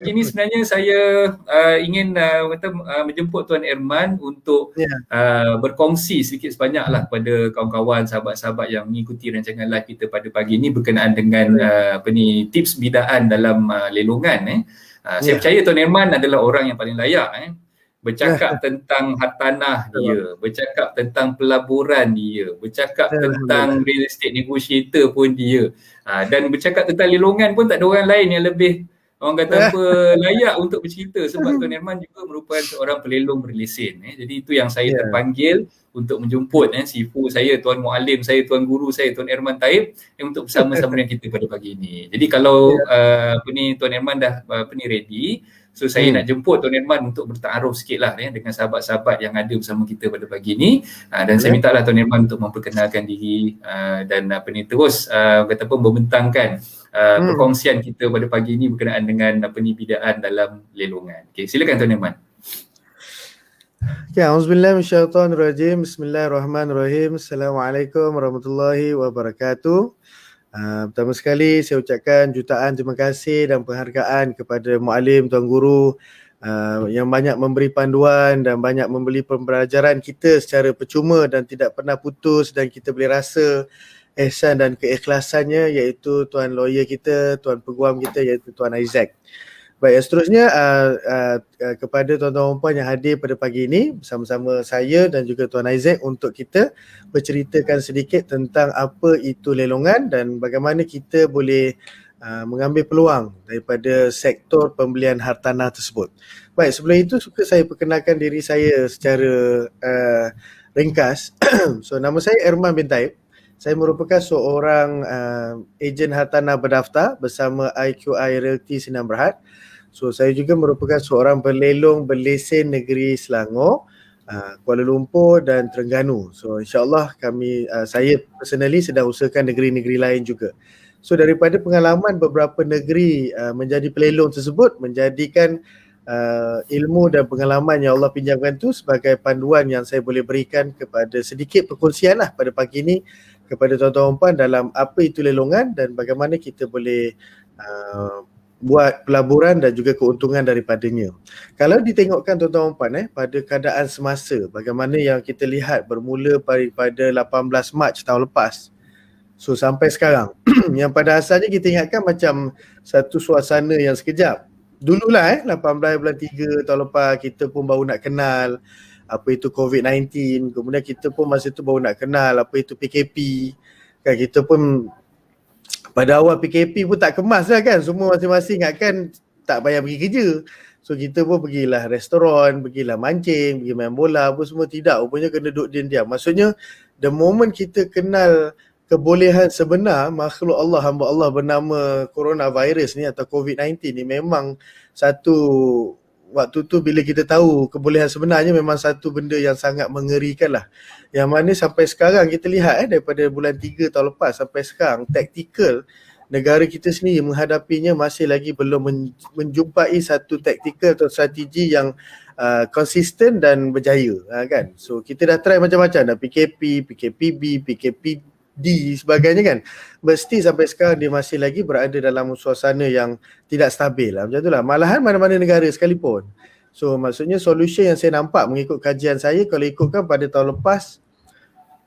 Ini sebenarnya saya ingin menjemput Tuan Erman untuk Ya. berkongsi sedikit sebanyaklah kepada kawan-kawan, sahabat-sahabat yang mengikuti rancangan live kita pada pagi ini berkenaan dengan tips bidaan dalam lelongan. Saya percaya Tuan Erman adalah orang yang paling layak bercakap tentang hartanah dia, bercakap tentang pelaburan dia, bercakap tentang real estate negotiator pun dia, dan bercakap tentang lelongan pun tak ada orang lain yang lebih, orang kata apa, layak untuk bercerita, sebab Tuan Erman juga merupakan seorang pelelong berlesen. Jadi itu yang saya terpanggil untuk menjemput Sifu saya, Tuan Muallim saya, Tuan Guru saya, Tuan Erman Taib, untuk bersama-sama dengan kita pada pagi ini. Jadi kalau Tuan Erman dah ready, so saya nak jemput Tuan Erman untuk bertaaruf sikit lah dengan sahabat-sahabat yang ada bersama kita pada pagi ini, dan saya minta lah Tuan Erman untuk memperkenalkan diri dan terus kata apa, membentangkan perkongsian kita pada pagi ini berkenaan dengan bidaan dalam lelongan. Okey, silakan Tuan Erman. Okay, auzubillahi minasyaitonirrajim. Bismillahirrahmanirrahim. Assalamualaikum warahmatullahi wabarakatuh. Pertama sekali saya ucapkan jutaan terima kasih dan penghargaan kepada Muallim, Tuan Guru yang banyak memberi panduan dan banyak memberi pembelajaran kita secara percuma dan tidak pernah putus, dan kita boleh rasa ihsan dan keikhlasannya, iaitu Tuan Lawyer kita, Tuan Peguam kita, iaitu Tuan Isaac. Baik, seterusnya kepada tuan-tuan dan puan yang hadir pada pagi ini bersama-sama saya dan juga Tuan Isaac untuk kita berceritakan sedikit tentang apa itu lelongan dan bagaimana kita boleh mengambil peluang daripada sektor pembelian hartanah tersebut. Baik, sebelum itu suka saya perkenalkan diri saya secara ringkas. So, nama saya Erman bin Taib. Saya merupakan seorang ejen hartanah berdaftar bersama IQI Realty Sdn Bhd. So, saya juga merupakan seorang pelelong berlesen negeri Selangor, Kuala Lumpur dan Terengganu. So, insyaAllah saya personally sedang usahakan negeri-negeri lain juga. So, daripada pengalaman beberapa negeri menjadi pelelong tersebut, menjadikan ilmu dan pengalaman yang Allah pinjamkan tu sebagai panduan yang saya boleh berikan kepada sedikit perkongsian lah pada pagi ini kepada tuan-tuan dan puan dalam apa itu lelongan dan bagaimana kita boleh buat pelaburan dan juga keuntungan daripadanya. Kalau ditengokkan tuan-tuan dan puan pada keadaan semasa, bagaimana yang kita lihat bermula pada 18 Mac tahun lepas, so sampai sekarang yang pada asalnya kita ingatkan macam satu suasana yang sekejap. Dululah 18 bulan 3 tahun lepas, kita pun baru nak kenal apa itu COVID-19, kemudian kita pun masa tu baru nak kenal apa itu PKP. Kan kita pun pada awal PKP pun tak kemas lah kan, semua masing-masing ingatkan tak payah pergi kerja. So kita pun pergilah restoran, pergilah mancing, pergi main bola, apa semua. Tidak, rupanya kena duduk diam-diam. Maksudnya the moment kita kenal kebolehan sebenar makhluk Allah, hamba Allah bernama coronavirus ni atau COVID-19 ni, memang satu waktu tu bila kita tahu kebolehan sebenarnya, memang satu benda yang sangat mengerikan lah. Yang mana sampai sekarang kita lihat daripada bulan 3 tahun lepas sampai sekarang, taktikal negara kita sendiri menghadapinya masih lagi belum menjumpai satu taktikal atau strategi yang konsisten dan berjaya kan. So kita dah try macam-macam dah, PKP, PKPB, PKPD sebagainya kan. Mesti sampai sekarang dia masih lagi berada dalam suasana yang tidak stabil lah. Macam itulah. Malahan mana-mana negara sekalipun. So maksudnya solution yang saya nampak mengikut kajian saya, kalau ikutkan pada tahun lepas,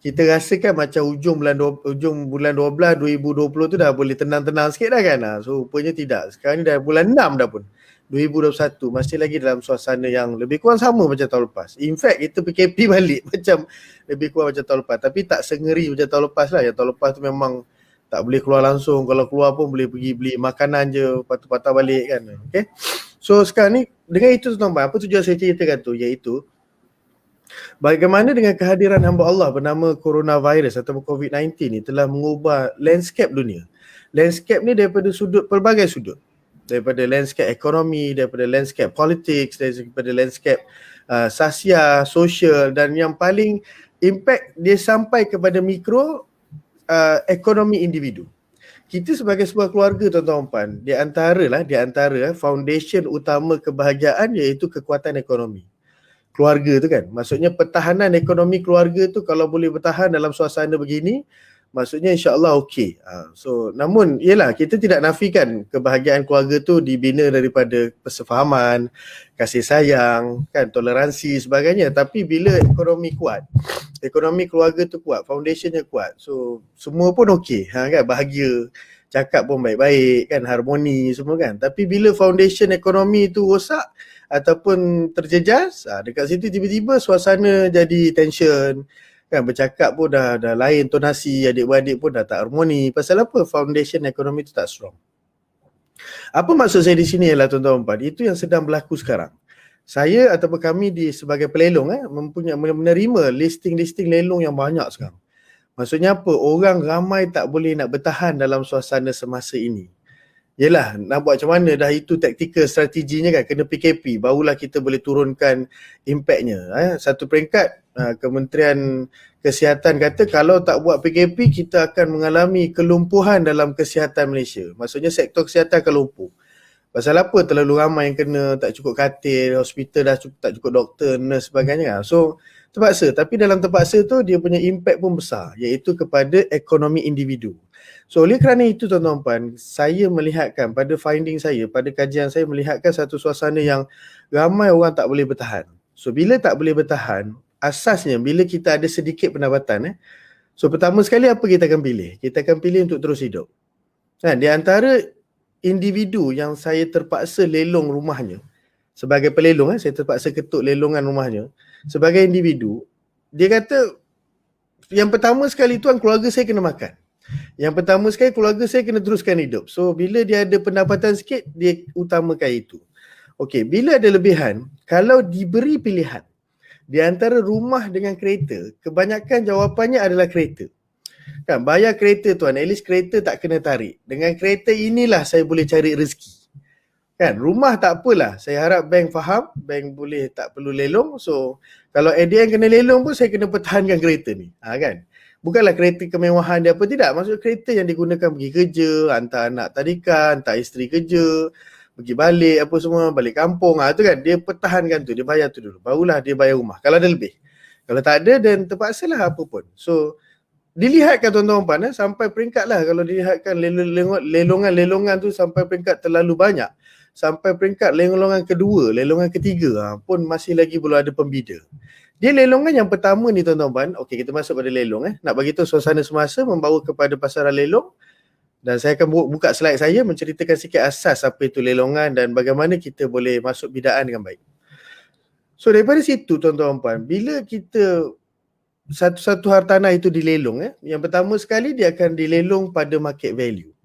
kita rasakan macam ujung bulan 12 2020 tu dah boleh tenang-tenang sikit dah kan. So rupanya tidak. Sekarang ni dah bulan 6 dah pun, 2021, masih lagi dalam suasana yang lebih kurang sama macam tahun lepas. In fact kita PKP balik macam lebih kurang macam tahun lepas, tapi tak sengeri macam tahun lepas lah. Yang tahun lepas tu memang tak boleh keluar langsung, kalau keluar pun boleh pergi beli makanan je, patah-patah balik kan. Okay. So sekarang ni dengan itu tuan-tuan, apa tujuan saya ceritakan tu, iaitu bagaimana dengan kehadiran hamba Allah bernama coronavirus atau COVID-19 ni telah mengubah landscape dunia. Landscape ni daripada pelbagai sudut. Daripada landscape ekonomi, daripada landscape politik, daripada landscape sosial, dan yang paling impact dia sampai kepada mikro ekonomi individu. Kita sebagai sebuah keluarga tuan-tuan puan, di antara foundation utama kebahagiaan iaitu kekuatan ekonomi keluarga tu kan. Maksudnya pertahanan ekonomi keluarga tu kalau boleh bertahan dalam suasana begini, maksudnya insya-Allah okey. So namun ialah kita tidak nafikan kebahagiaan keluarga tu dibina daripada persefahaman, kasih sayang, kan, toleransi sebagainya, tapi bila ekonomi kuat, ekonomi keluarga tu kuat, foundationnya kuat, so semua pun okey, kan, bahagia, cakap pun baik-baik, kan, harmoni semua, kan. Tapi bila foundation ekonomi tu rosak ataupun terjejas, dekat situ tiba-tiba suasana jadi tension, kan, bercakap pun dah lain tonasi, adik-beradik pun dah tak harmoni. Pasal apa? Foundation ekonomi tu tak strong. Apa maksud saya di sini ialah tuan-tuan puan, itu yang sedang berlaku sekarang. Saya ataupun kami sebagai pelelong menerima listing-listing lelong yang banyak sekarang. Maksudnya apa? Orang ramai tak boleh nak bertahan dalam suasana semasa ini. Yelah, nak buat macam mana, dah itu taktikal strateginya, kan, kena PKP barulah kita boleh turunkan impaknya. Satu peringkat Kementerian Kesihatan kata kalau tak buat PKP kita akan mengalami kelumpuhan dalam kesihatan Malaysia. Maksudnya sektor kesihatan akan lumpuh. Pasal apa? Terlalu ramai yang kena, tak cukup katil, hospital dah tak cukup doktor, nurse sebagainya. So terpaksa, tapi dalam terpaksa tu dia punya impact pun besar, iaitu kepada ekonomi individu. So oleh kerana itu tuan-tuan puan, saya melihatkan pada finding saya, pada kajian saya melihatkan satu suasana yang ramai orang tak boleh bertahan. So bila tak boleh bertahan, asasnya bila kita ada sedikit pendapatan, so pertama sekali apa kita akan pilih? Kita akan pilih untuk terus hidup. Di antara individu yang saya terpaksa lelong rumahnya, sebagai pelelong, saya terpaksa ketuk lelongan rumahnya, sebagai individu, dia kata yang pertama sekali tuan, keluarga saya kena makan. Yang pertama sekali keluarga saya kena teruskan hidup. So bila dia ada pendapatan sikit, dia utamakan itu. Okey, bila ada lebihan, kalau diberi pilihan di antara rumah dengan kereta, kebanyakan jawapannya adalah kereta. Kan, bayar kereta tuan, at least kereta tak kena tarik. Dengan kereta inilah saya boleh cari rezeki. Kan, rumah tak apalah. Saya harap bank faham, bank boleh tak perlu lelong. So kalau ADN kena lelong pun saya kena pertahankan kereta ni. Kan. Bukanlah kereta kemewahan dia apa, tidak. Maksud kereta yang digunakan pergi kerja, hantar anak tadika, hantar isteri kerja, pergi balik apa semua, balik kampung. Tu kan, dia pertahankan tu, dia bayar tu dulu. Barulah dia bayar rumah. Kalau ada lebih. Kalau tak ada, dan terpaksalah apa pun. So dilihatkan tuan-tuan puan, sampai peringkat lah, kalau dilihatkan lelongan-lelongan tu sampai peringkat terlalu banyak. Sampai peringkat lelongan kedua, lelongan ketiga pun masih lagi belum ada pembida. Dia lelongan yang pertama ni tuan-tuan puan. Okey, kita masuk pada lelong. Nak bagi tahu suasana semasa membawa kepada pasaran lelong. Dan saya akan buka slide saya menceritakan sikit asas apa itu lelongan dan bagaimana kita boleh masuk bidaan dengan baik. So daripada situ tuan-tuan puan, bila kita satu hartanah itu dilelong, yang pertama sekali dia akan dilelong pada market value.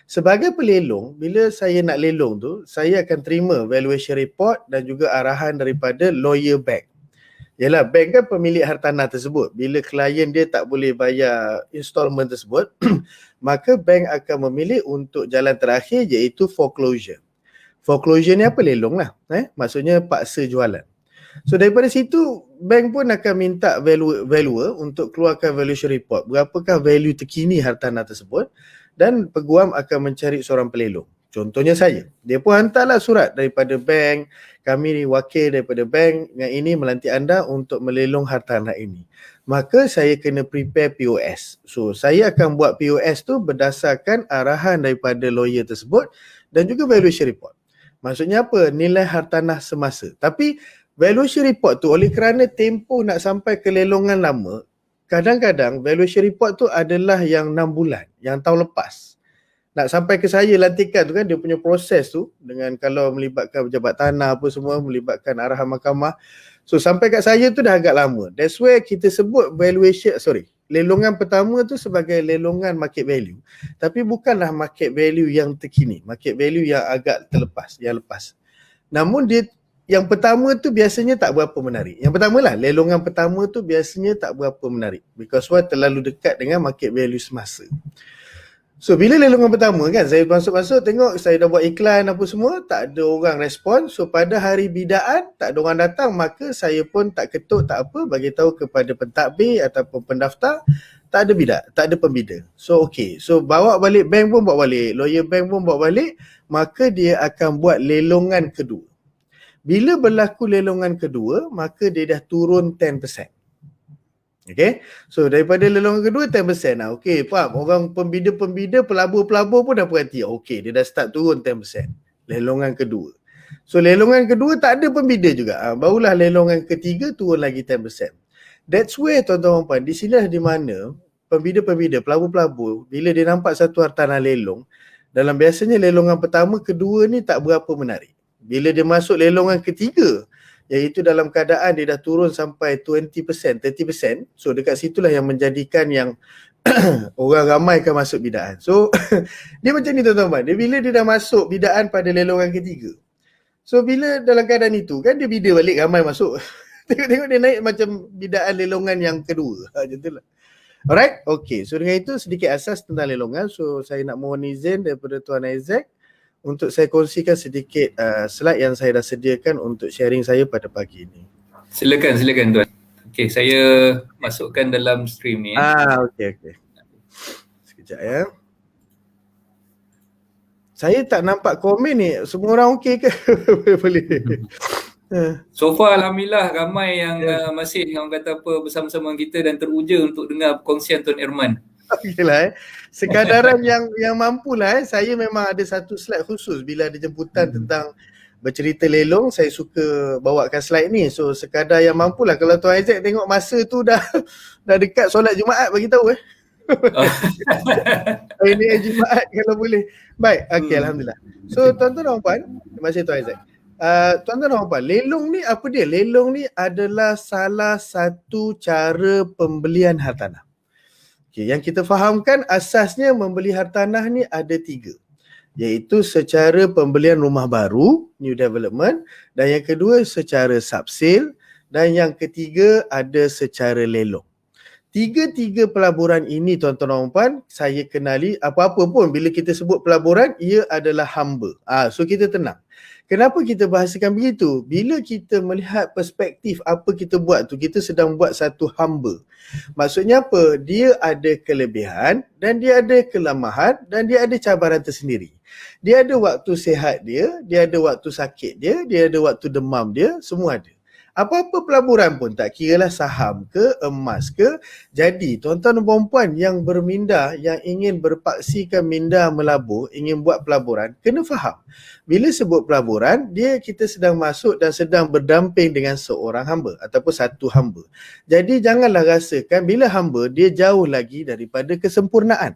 Sebagai pelelong, bila saya nak lelong tu, saya akan terima valuation report dan juga arahan daripada lawyer bank. Yalah, bank kan pemilik hartanah tersebut. Bila klien dia tak boleh bayar installment tersebut, maka bank akan memilih untuk jalan terakhir, iaitu foreclosure. Foreclosure ni apa? Lelong lah. Maksudnya paksa jualan. So daripada situ, bank pun akan minta valuer untuk keluarkan valuation report. Berapakah value terkini hartanah tersebut, dan peguam akan mencari seorang pelelong. Contohnya saya, dia pun hantarlah surat daripada bank, kami ni wakil daripada bank yang ini melantik anda untuk melelong hartanah ini. Maka saya kena prepare POS. So saya akan buat POS tu berdasarkan arahan daripada lawyer tersebut dan juga valuation report. Maksudnya apa? Nilai hartanah semasa. Tapi valuation report tu oleh kerana tempoh nak sampai ke lelongan lama, kadang-kadang valuation report tu adalah yang 6 bulan, yang tahun lepas. Nak sampai ke saya lantikan tu kan, dia punya proses tu dengan kalau melibatkan pejabat tanah apa semua, melibatkan arahan mahkamah. So sampai kat saya tu dah agak lama. That's why kita sebut lelongan pertama tu sebagai lelongan market value. Tapi bukanlah market value yang terkini, market value yang agak yang lepas. Namun dia yang pertama tu biasanya tak berapa menarik. Yang pertama lah, lelongan pertama tu biasanya tak berapa menarik. Because terlalu dekat dengan market value semasa. So bila lelongan pertama kan, saya masuk-masuk tengok saya dah buat iklan apa semua, tak ada orang respon. So pada hari bidaan tak ada orang datang, maka saya pun tak ketuk, tak apa, bagi tahu kepada pentadbir ataupun pendaftar tak ada bidak, tak ada pembida. So okey, so bawa balik, bank pun bawa balik, lawyer bank pun bawa balik, maka dia akan buat lelongan kedua. Bila berlaku lelongan kedua, maka dia dah turun 10%. Okay, so daripada lelongan kedua 10%. Okay, faham. Orang pembida-pembida, pelabur-pelabur pun dah perhati. Okay, dia dah start turun 10%. Lelongan kedua. So lelongan kedua tak ada pembida juga. Barulah lelongan ketiga turun lagi 10%. That's where tuan-tuan puan, di sinilah di mana pembida-pembida, pelabur-pelabur, bila dia nampak satu hartanah lelong, dalam biasanya lelongan pertama, kedua ni tak berapa menarik. Bila dia masuk lelongan ketiga, iaitu dalam keadaan dia dah turun sampai 20%, 30%, so dekat situlah yang menjadikan yang orang ramai akan masuk bidaan. So dia macam ni tuan-tuan, dia bila dia dah masuk bidaan pada lelongan ketiga, so bila dalam keadaan itu kan dia bida balik ramai masuk. Tengok-tengok dia naik macam bidaan lelongan yang kedua. Macam tu lah. Alright, okay. So dengan itu sedikit asas tentang lelongan. So saya nak mohon izin daripada Tuan Isaac untuk saya kongsikan sedikit slide yang saya dah sediakan untuk sharing saya pada pagi ini. Silakan Tuan. Okay, saya masukkan dalam stream ni. Okay. Sekejap ya. Saya tak nampak komen ni. Semua orang okey ke? Boleh. So far Alhamdulillah ramai yang masih orang kata apa bersama-sama kita dan teruja untuk dengar perkongsian Tuan Erman. Okeylah sekadaran yang mampulah saya memang ada satu slide khusus bila ada jemputan tentang bercerita lelong, saya suka bawakan slide ni. So sekadar yang mampulah. Kalau Tuan Isaac tengok masa tu dah dekat solat Jumaat, bagi tahu ini Jumaat kalau boleh. Baik, okey, alhamdulillah. So tuan-tuan dan puan, terima kasih Tuan Isaac. Tuan-tuan dan puan, lelong ni apa dia? Lelong ni adalah salah satu cara pembelian hartanah. Okay, yang kita fahamkan asasnya membeli hartanah ni ada 3, iaitu secara pembelian rumah baru, new development, dan yang kedua secara subsale, dan yang ketiga ada secara lelong. Tiga pelaburan ini tuan-tuan dan puan, saya kenali. Apa-apa pun bila kita sebut pelaburan, ia adalah hamba. So kita tenang. Kenapa kita bahasakan begitu? Bila kita melihat perspektif apa kita buat tu, kita sedang buat satu hamba. Maksudnya apa? Dia ada kelebihan dan dia ada kelemahan dan dia ada cabaran tersendiri. Dia ada waktu sihat dia ada waktu sakit dia ada waktu demam dia, semua ada. Apa-apa pelaburan pun, tak kiralah saham ke, emas ke. Jadi tuan-tuan dan puan-puan yang berminda, yang ingin berpaksikan minda melabur, ingin buat pelaburan, kena faham. Bila sebut pelaburan, kita sedang masuk dan sedang berdamping dengan seorang hamba ataupun satu hamba. Jadi janganlah rasakan bila hamba, dia jauh lagi daripada kesempurnaan.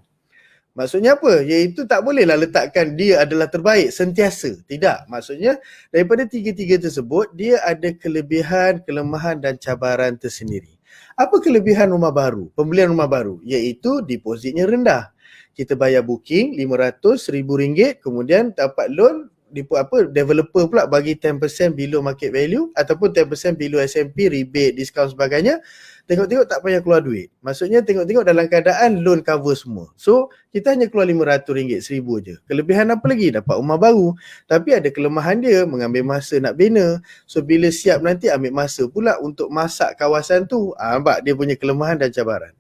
Maksudnya apa? Iaitu tak bolehlah letakkan dia adalah terbaik sentiasa. Tidak. Maksudnya daripada tiga-tiga tersebut, dia ada kelebihan, kelemahan dan cabaran tersendiri. Apa kelebihan rumah baru? Pembelian rumah baru, iaitu depositnya rendah. Kita bayar booking RM500,000, kemudian dapat loan, developer pula bagi 10% below market value ataupun 10% below S&P, rebate, discount sebagainya. Tengok-tengok tak payah keluar duit. Maksudnya tengok-tengok dalam keadaan loan cover semua. So kita hanya keluar RM500, RM1,000 je. Kelebihan apa lagi? Dapat rumah baru. Tapi ada kelemahan dia, mengambil masa nak bina. So bila siap nanti ambil masa pula untuk masak kawasan tu. Nampak dia punya kelemahan dan cabaran.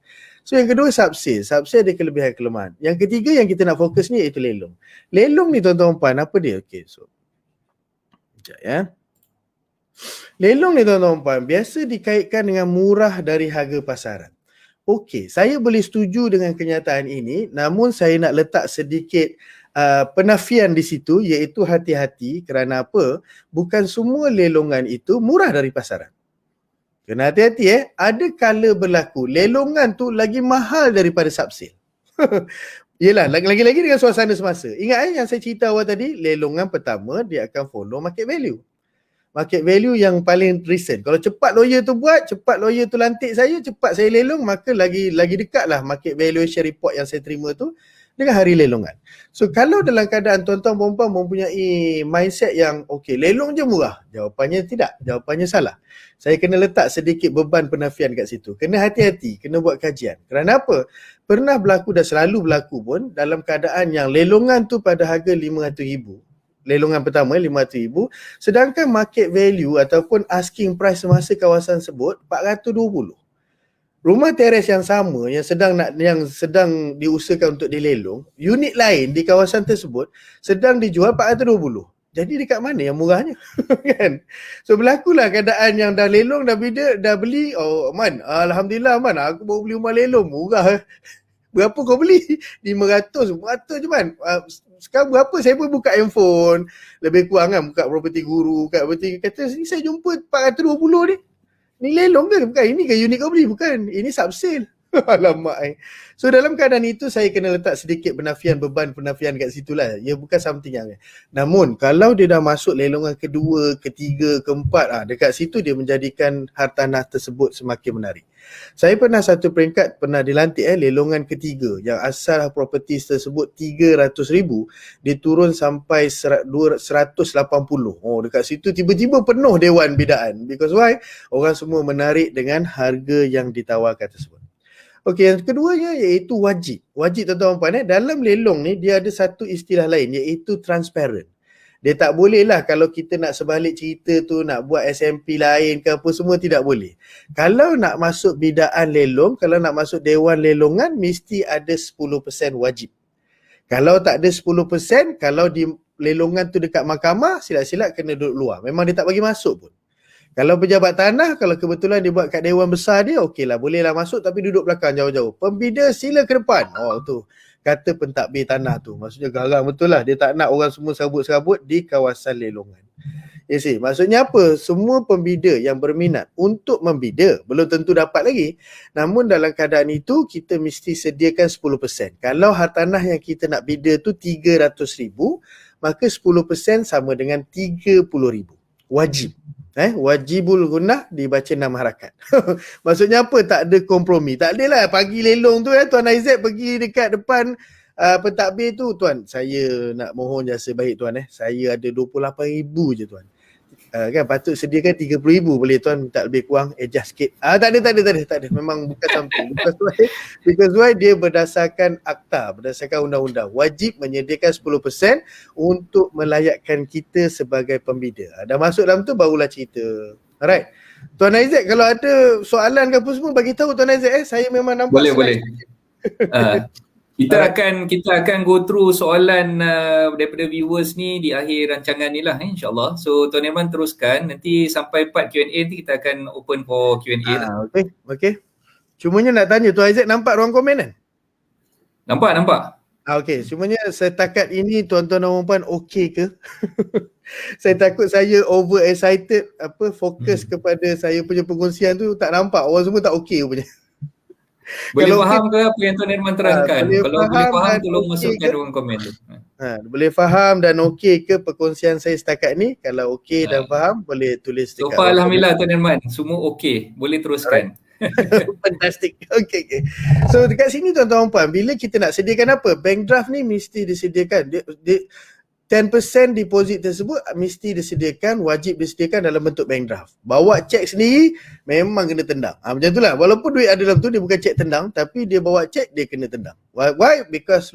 So yang kedua subsale. Subsale ada kelebihan kelemahan. Yang ketiga yang kita nak fokus ni iaitu lelong. Lelong ni tuan-tuan puan, apa dia? Okay, so sekejap ya. Lelong ni tuan-tuan puan biasa dikaitkan dengan murah dari harga pasaran. Okey, saya boleh setuju dengan kenyataan ini, namun saya nak letak sedikit penafian di situ, iaitu hati-hati. Kerana apa? Bukan semua lelongan itu murah dari pasaran. Kena hati-hati ada kala berlaku lelongan tu lagi mahal daripada subsale. Yelah, lagi-lagi dengan suasana semasa. Ingat yang saya cerita awal tadi, lelongan pertama dia akan follow market value. Market value yang paling recent. Kalau cepat lawyer tu buat, cepat lawyer tu lantik saya, cepat saya lelong, maka lagi dekatlah market valuation report yang saya terima tu dengan hari lelongan. So kalau dalam keadaan tuan-tuan perempuan mempunyai mindset yang okey, lelong je murah, jawapannya tidak, jawapannya salah. Saya kena letak sedikit beban penafian kat situ. Kena hati-hati, kena buat kajian. Kerana apa? Pernah berlaku dan selalu berlaku pun dalam keadaan yang lelongan tu pada harga RM500,000. Lelongan pertama RM500,000, sedangkan market value ataupun asking price semasa kawasan sebut RM420. Rumah teres yang sama yang sedang diusahakan untuk dilelong, unit lain di kawasan tersebut sedang dijual RM420. Jadi dekat mana yang murahnya? Kan? So berlakulah keadaan yang dah lelong, dah beli, oh Man, Alhamdulillah Man, aku baru beli rumah lelong, murah. Berapa kau beli? 500 je Man. Sekarang berapa? Saya pun buka handphone, lebih kurang kan, buka property guru, buka property, kata sini saya jumpa 420 ni. Ni lelong ke? Bukan. Ini ke unit kau beli? Bukan. Ini subsale. Alamak. So dalam keadaan itu saya kena letak sedikit beban penafian kat situ lah. Ya bukan something yang. Namun kalau dia dah masuk lelongan kedua, ketiga, keempat, dekat situ dia menjadikan hartanah tersebut semakin menarik. Saya pernah satu peringkat pernah dilantik lelongan ketiga yang asal property tersebut 300,000 dia turun sampai 180. Oh dekat situ tiba-tiba penuh dewan bidaan. Because why? Orang semua menarik dengan harga yang ditawarkan tersebut. Okey, yang keduanya iaitu wajib. Wajib tuan-tuan puan dalam lelong ni dia ada satu istilah lain iaitu transparent. Dia tak boleh lah kalau kita nak sebalik cerita tu nak buat SMP lain ke apa semua, tidak boleh. Kalau nak masuk bidaan lelong, kalau nak masuk dewan lelongan mesti ada 10% wajib. Kalau tak ada 10%, kalau di lelongan tu dekat mahkamah, silat-silat kena duduk luar. Memang dia tak bagi masuk pun. Kalau pejabat tanah, kalau kebetulan dia buat kat dewan besar dia, okeylah, bolehlah masuk tapi duduk belakang jauh-jauh. Pembida sila ke depan. Oh tu, kata pentadbir tanah tu. Maksudnya garang betul lah. Dia tak nak orang semua serabut-serabut di kawasan lelongan. You see, maksudnya apa? Semua pembida yang berminat untuk membida, belum tentu dapat lagi. Namun dalam keadaan itu, kita mesti sediakan 10%. Kalau hartanah yang kita nak bida tu 300,000, maka 10% sama dengan 30,000. Wajib. Wajibul gunnah dibaca 6 harakat. Maksudnya apa? Tak ada kompromi. Tak adalah pagi lelong tu Tuan Aizat pergi dekat depan pentadbir tu, tuan, saya nak mohon jasa baik tuan saya ada 28,000 je tuan. Kan patut sediakan 30,000, boleh tuan minta lebih kurang adjust sikit. Tak ada. Memang bukan sampai. Because why dia berdasarkan akta, berdasarkan undang-undang wajib menyediakan 10% untuk melayakkan kita sebagai pembida. Dah masuk dalam tu barulah cerita. Alright. Tuan Aizat, kalau ada soalan ke apa semua bagi tahu Tuan Aizat saya memang nampak boleh. Kita akan go through soalan daripada viewers ni di akhir rancangan ni lah insyaAllah. So Tuan Herman teruskan, nanti sampai part Q&A nanti kita akan open for Q&A lah. Okay. Cumanya nak tanya, Tuan Aizat nampak ruang komen kan? Nampak. Okey, cumanya setakat ini tuan-tuan dan puan okey ke? Saya takut saya over excited fokus kepada saya punya perkongsian tu, tak nampak orang semua tak okey punya. Boleh faham ke apa yang Tuan Herman terangkan? Kalau boleh faham, tolong masukkan ruang komen tu. Boleh faham dan okey ke perkongsian saya setakat ni? Kalau okey dan faham, boleh tulis dekat. So far alhamdulillah Tuan Herman, semua okey. Boleh teruskan. Fantastic. Okay. So dekat sini tuan-tuan puan, bila kita nak sediakan apa? Bank draft ni mesti disediakan. 10% deposit tersebut mesti disediakan, wajib disediakan dalam bentuk bank draft. Bawa cek sendiri memang kena tendang. Macam itulah. Walaupun duit ada dalam tu dia bukan cek tendang, tapi dia bawa cek dia kena tendang. Why? Because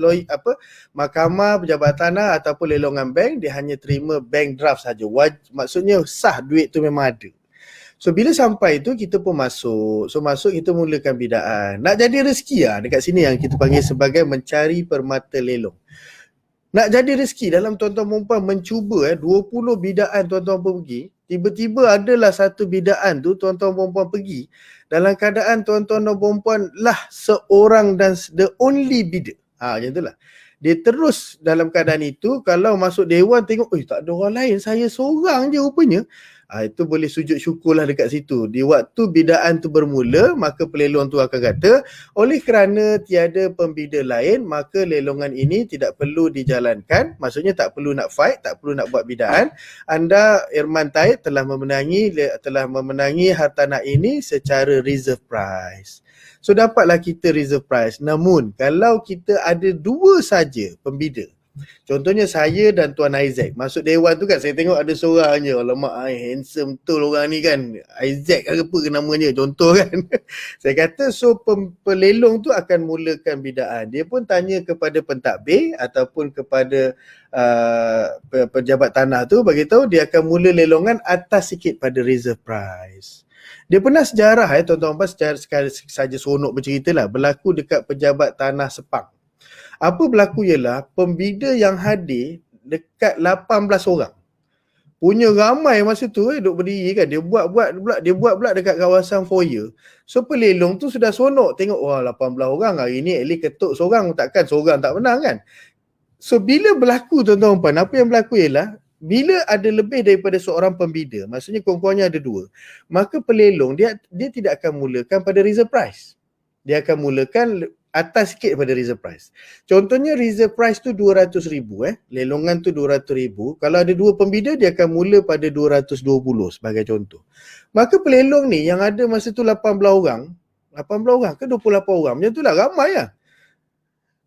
mahkamah, pejabat tanah ataupun lelongan bank dia hanya terima bank draft saja. Maksudnya sah duit tu memang ada. So bila sampai tu kita pun masuk. So masuk kita mulakan bidaan. Nak jadi rezeki dekat sini yang kita panggil sebagai mencari permata lelong. Nak jadi rezeki dalam tuan-tuan perempuan mencuba 20 bidaan tuan-tuan pergi, tiba-tiba adalah satu bidaan tu tuan-tuan perempuan pergi dalam keadaan tuan-tuan dan perempuan lah seorang dan the only bidder. Macam itulah. Dia terus dalam keadaan itu, kalau masuk dewan tengok, tak ada orang lain, saya seorang je rupanya. Itu boleh sujud syukurlah dekat situ. Di waktu bidaan tu bermula, maka pelelong tu akan kata, oleh kerana tiada pembida lain, maka lelongan ini tidak perlu dijalankan. Maksudnya tak perlu nak fight, tak perlu nak buat bidaan. Anda, Irman Taib, telah memenangi hartanah ini secara reserve price. So dapatlah kita reserve price. Namun kalau kita ada dua saja pembida, contohnya saya dan Tuan Isaac masuk dewan tu kan, saya tengok ada seorang je, alamak handsome betul orang ni kan, Isaac ke apa ke namanya contoh kan. Saya kata pelelong tu akan mulakan bidaan. Dia pun tanya kepada pentadbir ataupun kepada pejabat tanah tu, bagi tahu dia akan mula lelongan atas sikit pada reserve price. Dia pernah sejarah tuan-tuan, secara saja seronok bercerita lah, berlaku dekat pejabat tanah Sepang. Apa berlaku ialah pembida yang hadir dekat 18 orang. Punya ramai masa tu duk berdiri kan. Dia buat pula dekat kawasan foyer. So pelelong tu sudah sonok tengok, wah 18 orang hari ni at least ketuk seorang, takkan seorang tak menang kan. So bila berlaku tuan-tuan puan, apa yang berlaku ialah bila ada lebih daripada seorang pembida, maksudnya kurang-kurangnya ada 2, maka pelelong dia tidak akan mulakan pada reserve price. Dia akan mulakan atas sikit pada reserve price. Contohnya reserve price tu 200,000 lelongan tu 200,000. Kalau ada 2 pembida dia akan mula pada 220 sebagai contoh. Maka pelelong ni yang ada masa tu 18 orang ke 28 orang, macam tu lah, ramai lah.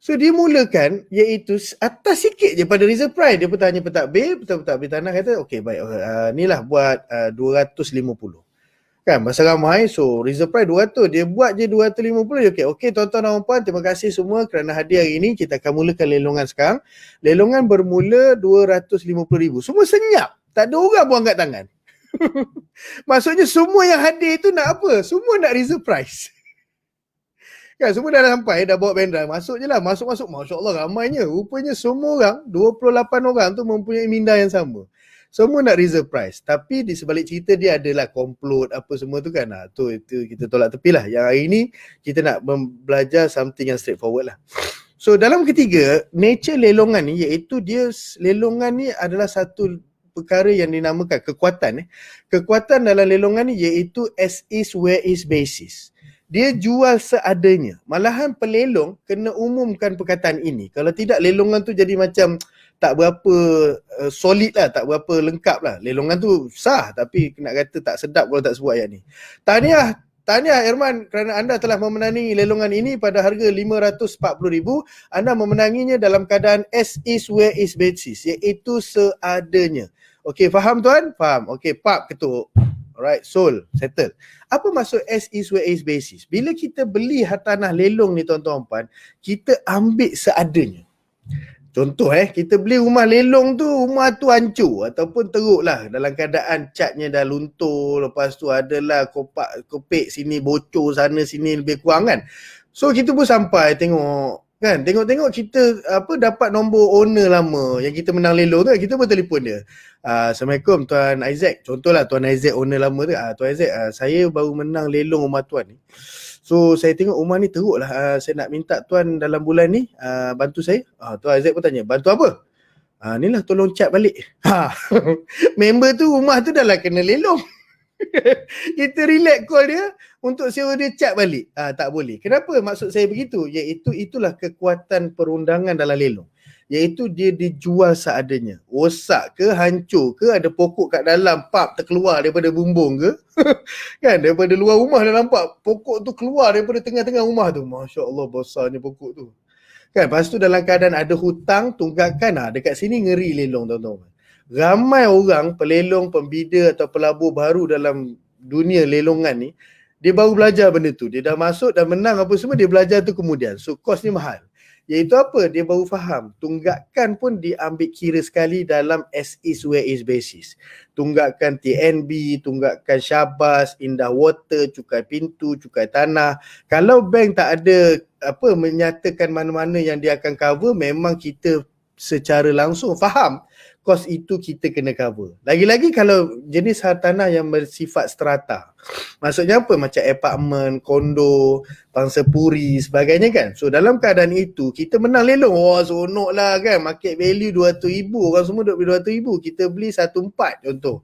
So dia mulakan iaitu atas sikit je pada reserve price. Dia pun tanya pentadbir tanah kata okey baik, ni lah buat 250. Kan masa ramai, so reserve price 200, dia buat je 250 je. Okey tuan-tuan dan puan, terima kasih semua kerana hadir hari ini. Kita akan mulakan lelongan sekarang. Lelongan bermula 250,000. Semua senyap, tak ada orang pun angkat tangan. Maksudnya semua yang hadir tu nak apa? Semua nak reserve price. Kan semua dah sampai, dah bawa bandar, masuk je lah, masuk. Masya Allah ramainya. Rupanya semua orang, 28 orang tu mempunyai minda yang sama. Semua nak reserve price. Tapi di sebalik cerita dia adalah komplot apa semua tu kan. Itu kita tolak tepi lah. Yang hari ni kita nak belajar something yang straightforward lah. So dalam ketiga, nature lelongan ni iaitu lelongan ni adalah satu perkara yang dinamakan kekuatan. Kekuatan dalam lelongan ni iaitu as is where is basis. Dia jual seadanya. Malahan pelelong kena umumkan perkataan ini. Kalau tidak, lelongan tu jadi macam tak berapa solid lah, tak berapa lengkap lah. Lelongan tu sah tapi nak kata tak sedap kalau tak sebut ayat ni. Tahniah Irman kerana anda telah memenangi lelongan ini pada harga 540,000. Anda memenanginya dalam keadaan as is where is basis, iaitu seadanya. Okey, faham tuan? Faham. Okey, pap ketuk. Alright, sold, settle. Apa maksud as is where is basis? Bila kita beli tanah lelong ni tuan-tuan puan, kita ambil seadanya. Contoh kita beli rumah lelong tu, rumah tu hancur ataupun teruk lah, dalam keadaan catnya dah luntur, lepas tu adalah kopek sini bocor, sana sini lebih kurang kan. So kita pun sampai tengok kan, tengok kita dapat nombor owner lama yang kita menang lelong tu, kita pun telefon dia. Assalamualaikum Tuan Isaac. Contohlah Tuan Isaac owner lama tu. Tuan Isaac, saya baru menang lelong rumah tuan ni. So saya tengok rumah ni teruk lah, saya nak minta tuan dalam bulan ni bantu saya. Tuan Isaac pun tanya, bantu apa? Ni lah tolong cat balik. Member tu rumah tu dah lah kena lelong. Kita relax call dia untuk sewa dia cat balik. Tak boleh. Kenapa maksud saya begitu? Iaitu itulah kekuatan perundangan dalam lelong. Iaitu dia dijual seadanya. Rosak ke, hancur ke, ada pokok kat dalam, pap terkeluar daripada bumbung ke. Kan, daripada luar rumah dah nampak pokok tu keluar daripada tengah-tengah rumah tu. Masya Allah besarnya pokok tu. Kan, lepas tu dalam keadaan ada hutang, tunggakan. Dekat sini ngeri lelong tuan-tuan. Ramai orang, pelelong, pembida atau pelabur baru dalam dunia lelongan ni, dia baru belajar benda tu. Dia dah masuk, dah menang apa semua, dia belajar tu kemudian. So, kos ni mahal. Iaitu apa? Dia baru faham. Tunggakan pun diambil kira sekali dalam as is where is basis. Tunggakan TNB, tunggakan Syabas, Indah Water, cukai pintu, cukai tanah. Kalau bank tak ada menyatakan mana-mana yang dia akan cover, memang kita secara langsung faham kos itu kita kena cover. Lagi-lagi kalau jenis hartanah yang bersifat strata. Maksudnya apa? Macam apartmen, kondo, pangsapuri, sebagainya kan. So dalam keadaan itu, kita menang lelong. Wah, seronok lah kan. Market value 200,000. Orang semua duk beli 200,000. Kita beli 1.4 contoh.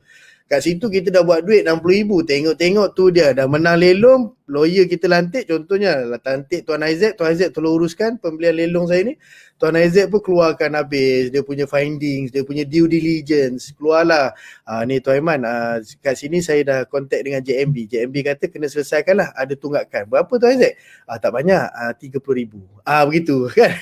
Kat situ kita dah buat duit 60,000. Tengok-tengok tu dia dah menang lelong. Lawyer kita lantik, contohnya lantik Tuan Isaac. Tuan Isaac tolong uruskan pembelian lelong saya ni. Tuan Isaac pun keluarkan habis dia punya findings, dia punya due diligence. Keluarlah. Ni Tuan Iman, kat sini saya dah contact dengan JMB. JMB kata kena selesaikan lah, ada tunggakan. Berapa Tuan Isaac? Tak banyak, 30,000. Begitu kan.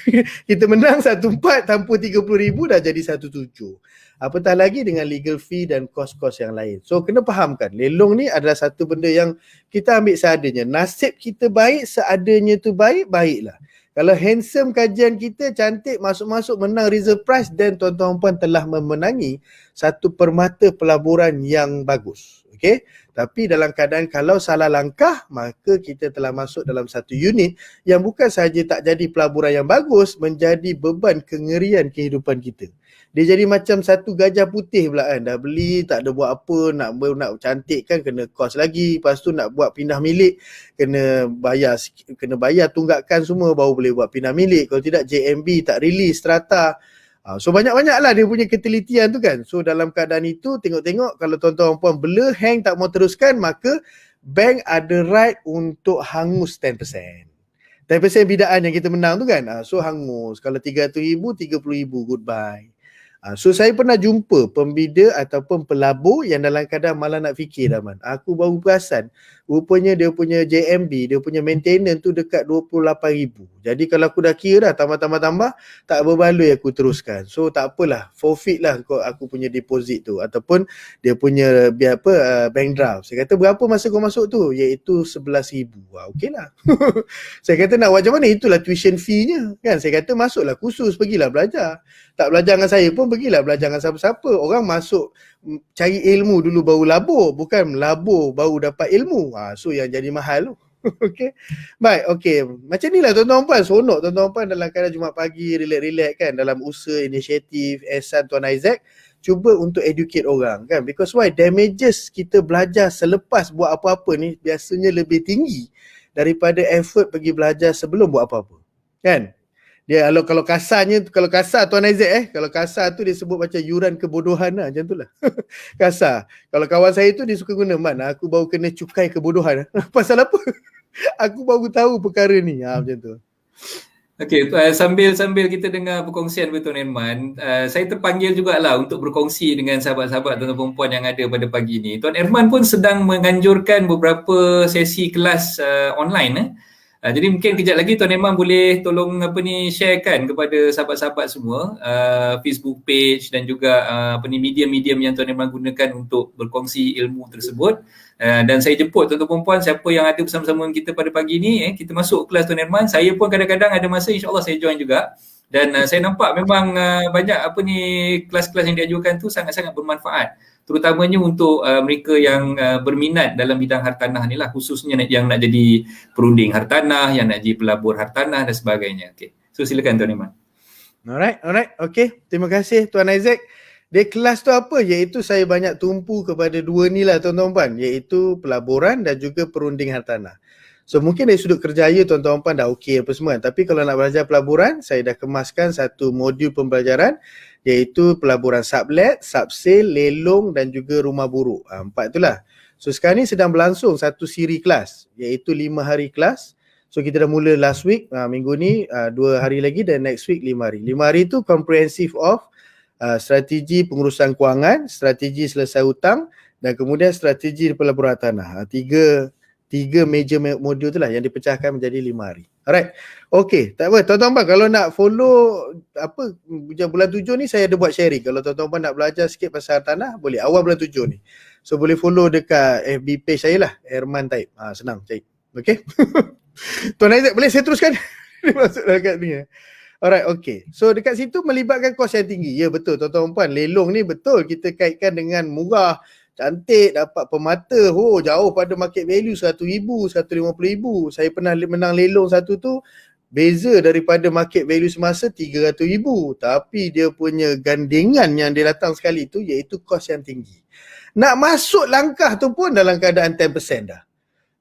Kita menang 1.4 tanpa 30,000 dah jadi 1.7. Apatah lagi dengan legal fee dan kos-kos yang lain. So kena fahamkan, lelong ni adalah satu benda yang kita ambil seadanya. Nasib kita baik, seadanya tu baik, baiklah. Kalau handsome kajian kita, cantik, masuk-masuk menang reserve price, dan tuan-tuan puan telah memenangi satu permata pelaburan yang bagus. Okay? Tapi dalam keadaan kalau salah langkah, maka kita telah masuk dalam satu unit yang bukan sahaja tak jadi pelaburan yang bagus, menjadi beban kengerian kehidupan kita. dia jadi macam satu gajah putih pula kan. Dah beli tak ada buat apa, nak cantik kan kena kos lagi. Lepas tu nak buat pindah milik kena bayar tunggakan semua baru boleh buat pindah milik. Kalau tidak JMB tak release strata. So banyak-banyak lah dia punya ketelitian tu kan. So dalam keadaan itu tengok-tengok kalau tuan-tuan puan blur hang tak mau teruskan, maka bank ada right untuk hangus 10%. 10% bidaan yang kita menang tu kan. So hangus. Kalau 300,000, 30,000 goodbye. So saya pernah jumpa pembida ataupun pelabur yang dalam keadaan malah nak fikir dah man. Aku baru perasan rupanya dia punya JMB, dia punya maintenance tu dekat 28,000. Jadi kalau aku dah kira dah tambah tak berbaloi aku teruskan. So tak apalah, forfeit lah aku punya deposit tu ataupun dia punya bank draft. Saya kata berapa masa kau masuk tu? Iaitu 11,000. Okey lah. Saya kata nak buat macam mana? Itulah tuition fee-nya kan. Saya kata masuklah kursus, pergilah belajar. Tak belajar dengan saya pun pergilah belajar dengan siapa-siapa. Orang masuk cari ilmu dulu baru labur, bukan labur baru dapat ilmu. So yang jadi mahal tu. Okey. Baik, okey. Macam inilah tuan-tuan puan, seronok tuan-tuan puan dalam keadaan Jumaat pagi relax-relax kan dalam usaha inisiatif Ehsan Tuan Isaac. Cuba untuk educate orang kan. Because why? Damages kita belajar selepas buat apa-apa ni biasanya lebih tinggi daripada effort pergi belajar sebelum buat apa-apa. Kan? Dia kalau kasar Tuan Isaac kalau kasar tu dia sebut macam yuran kebodohan lah, macam tu lah. Kasar. Kalau kawan saya tu dia suka guna, man, aku baru kena cukai kebodohan. Pasal apa? Aku baru tahu perkara ni. Macam tu. Okey, sambil kita dengar perkongsian Tuan Erman, saya terpanggil jugalah untuk berkongsi dengan sahabat-sahabat tuan-tuan perempuan yang ada pada pagi ni. Tuan Erman pun sedang menganjurkan beberapa sesi kelas online. Jadi mungkin kejap lagi Tuan Erman boleh tolong sharekan kepada sahabat-sahabat semua Facebook page dan juga medium-medium yang Tuan Erman gunakan untuk berkongsi ilmu tersebut. Dan saya jemput tuan-tuan perempuan siapa yang ada bersama-sama kita pada pagi ni, kita masuk kelas Tuan Erman. Saya pun kadang-kadang ada masa insya-Allah saya join juga. Dan saya nampak memang banyak kelas-kelas yang diajukan tu sangat-sangat bermanfaat, terutamanya untuk mereka yang berminat dalam bidang hartanah ni lah, khususnya yang nak jadi perunding hartanah, yang nak jadi pelabur hartanah dan sebagainya. Okay. So silakan Tuan Iman. Alright. Okay. Terima kasih Tuan Isaac. Dia kelas tu apa? Iaitu saya banyak tumpu kepada dua ni lah tuan-tuan puan, iaitu pelaburan dan juga perunding hartanah. So mungkin dari sudut kerjaya tuan-tuan puan dah okey apa semua, tapi kalau nak belajar pelaburan, saya dah kemaskan satu modul pembelajaran iaitu pelaburan sublet, subsale, lelong dan juga rumah buruk. 4 itulah. So sekarang ni sedang berlangsung satu siri kelas iaitu 5 hari kelas. So kita dah mula last week, minggu ni 2 hari lagi dan next week 5 hari. 5 hari tu comprehensive of strategi pengurusan kewangan, strategi selesai hutang dan kemudian strategi pelaburan tanah. Tiga major modul tu lah yang dipecahkan menjadi 5 hari. Alright. Okay, tak apa. Tuan-tuan kalau nak follow bulan 7 ni saya ada buat sharing. Kalau tuan-tuan nak belajar sikit pasal tanah, boleh awal bulan 7 ni. So boleh follow dekat FB page saya lah, Erman Taib. Senang cari. Okay. Tuan Isaac boleh saya teruskan? Masuk dekat ni. Alright, okay. So dekat situ melibatkan kos yang tinggi. Ya betul tuan-tuan puan, lelong ni betul kita kaitkan dengan murah, cantik, dapat pemata, jauh pada market value 100,000, 150,000. Saya pernah menang lelong satu tu, beza daripada market value semasa 300,000. Tapi dia punya gandengan yang dia datang sekali tu iaitu kos yang tinggi. Nak masuk langkah tu pun dalam keadaan 10% dah.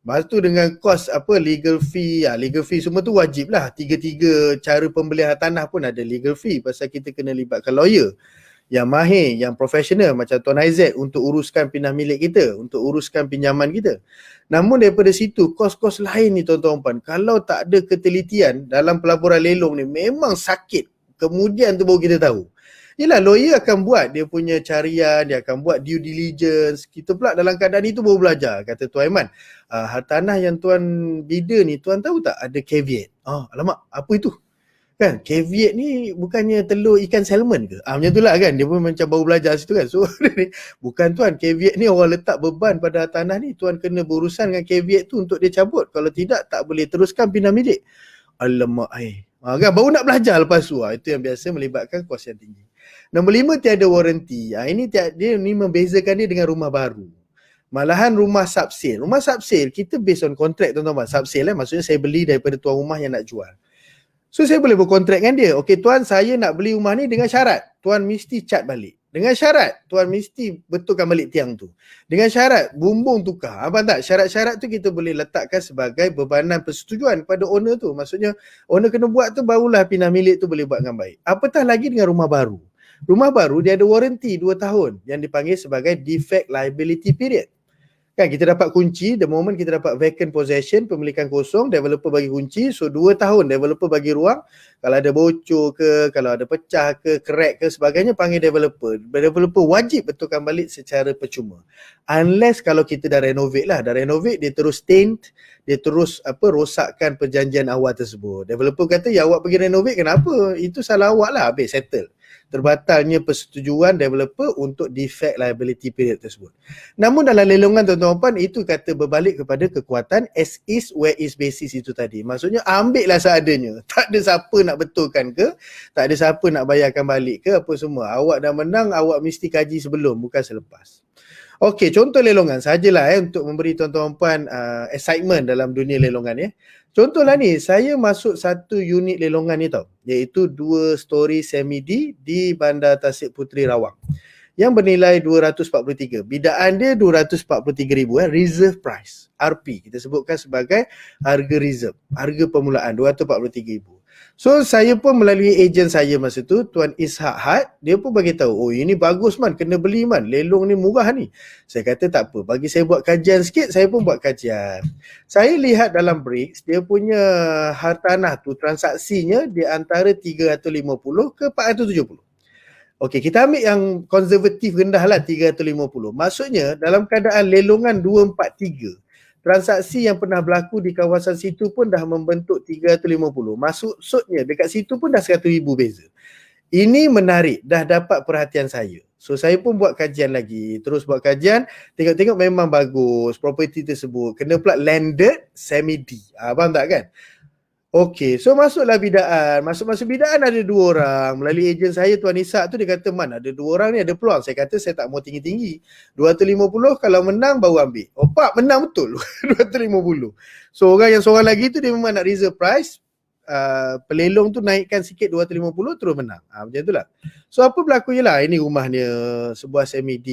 Lepas tu dengan kos legal fee, legal fee semua tu wajib lah. Tiga-tiga cara pembelian tanah pun ada legal fee pasal kita kena libatkan lawyer yang mahir, yang profesional macam Tuan Isaac untuk uruskan pindah milik kita, untuk uruskan pinjaman kita. Namun daripada situ, kos-kos lain ni tuan-tuan puan, kalau tak ada ketelitian dalam pelaburan lelong ni memang sakit. Kemudian tu baru kita tahu. Yelah, lawyer akan buat dia punya carian, dia akan buat due diligence. Kita pula dalam keadaan itu baru belajar. Kata Tuan Aiman, hartanah yang Tuan bida ni, Tuan tahu tak ada caveat? Alamak, apa itu? Kan, caveat ni bukannya telur ikan salmon ke? Macam tu lah kan, dia pun macam baru belajar situ kan. So, bukan Tuan, caveat ni orang letak beban pada hartanah ni. Tuan kena berurusan dengan caveat tu untuk dia cabut. Kalau tidak, tak boleh teruskan pindah milik. Alamak, kan, baru nak belajar lepas tu. Itu yang biasa melibatkan kos yang tinggi. Nombor 5, tiada waranti. Dia ni membezakan dia dengan rumah baru. Malahan rumah subsale. Rumah subsale, kita based on contract tuan-tuan. Subsale maksudnya saya beli daripada tuan rumah yang nak jual. So saya boleh berkontrak dengan dia. Okey tuan, saya nak beli rumah ni dengan syarat tuan mesti cat balik. Dengan syarat tuan mesti betulkan balik tiang tu. Dengan syarat bumbung tukar. Abang tak? Syarat-syarat tu kita boleh letakkan sebagai bebanan persetujuan kepada owner tu. Maksudnya owner kena buat tu, barulah pindah milik tu boleh buat dengan baik. Apatah lagi dengan rumah baru. Rumah baru dia ada warranty 2 tahun yang dipanggil sebagai defect liability period. Kan kita dapat kunci, the moment kita dapat vacant possession, pemilikan kosong, developer bagi kunci, so 2 tahun developer bagi ruang. Kalau ada bocor ke, kalau ada pecah ke, crack ke sebagainya, panggil developer. Developer wajib betulkan balik secara percuma. Unless kalau kita dah renovate lah, dah renovate dia terus taint, dia terus rosakkan perjanjian awal tersebut. Developer kata, ya awak pergi renovate kenapa? Itu salah awak lah, habis settle. Terbatalnya persetujuan developer untuk defect liability period tersebut. Namun dalam lelongan tuan-tuan puan, itu kata berbalik kepada kekuatan as is where is basis itu tadi. Maksudnya ambil lah seadanya. Tak ada siapa nak betulkan ke, tak ada siapa nak bayarkan balik ke apa semua. Awak dah menang, awak mesti kaji sebelum, bukan selepas. Okey, contoh lelongan sajalah untuk memberi tuan-tuan puan excitement dalam dunia lelongan ya. Contohlah ni, saya masuk satu unit lelongan ni tau, iaitu 2 story semi-D di Bandar Tasik Puteri Rawang yang bernilai 243. Bidaan dia 243,000 reserve price, RP. Kita sebutkan sebagai harga reserve, harga permulaan 243,000. So saya pun melalui ejen saya masa tu, Tuan Ishak Had, dia pun bagi tahu, oh ini bagus man, kena beli man, lelong ni murah ni. Saya kata tak apa, bagi saya buat kajian sikit, saya pun buat kajian. Saya lihat dalam BRICS, dia punya hartanah tu transaksinya di antara 350 ke 470. Okey, kita ambil yang konservatif rendah lah 350. Maksudnya dalam keadaan lelongan 243, transaksi yang pernah berlaku di kawasan situ pun dah membentuk 350. Maksudnya dekat situ pun dah 100,000 beza. Ini menarik, dah dapat perhatian saya. So saya pun buat kajian lagi, terus buat kajian, tengok-tengok memang bagus property tersebut. Kena pula landed semi-D. Faham tak kan? Okey, so masuklah bidaan. Masuk bidaan ada 2 orang. Melalui ejen saya Tuan Ishak tu, dia kata, man ada 2 orang ni ada peluang. Saya kata saya tak mau tinggi-tinggi. 250 kalau menang baru ambil. Oh pak, menang betul. 250. So orang yang seorang lagi tu dia memang nak reserve price. Pelelong tu naikkan sikit 250 terus menang. Macam itulah. So apa berlaku je lah, ini rumahnya sebuah semi-D.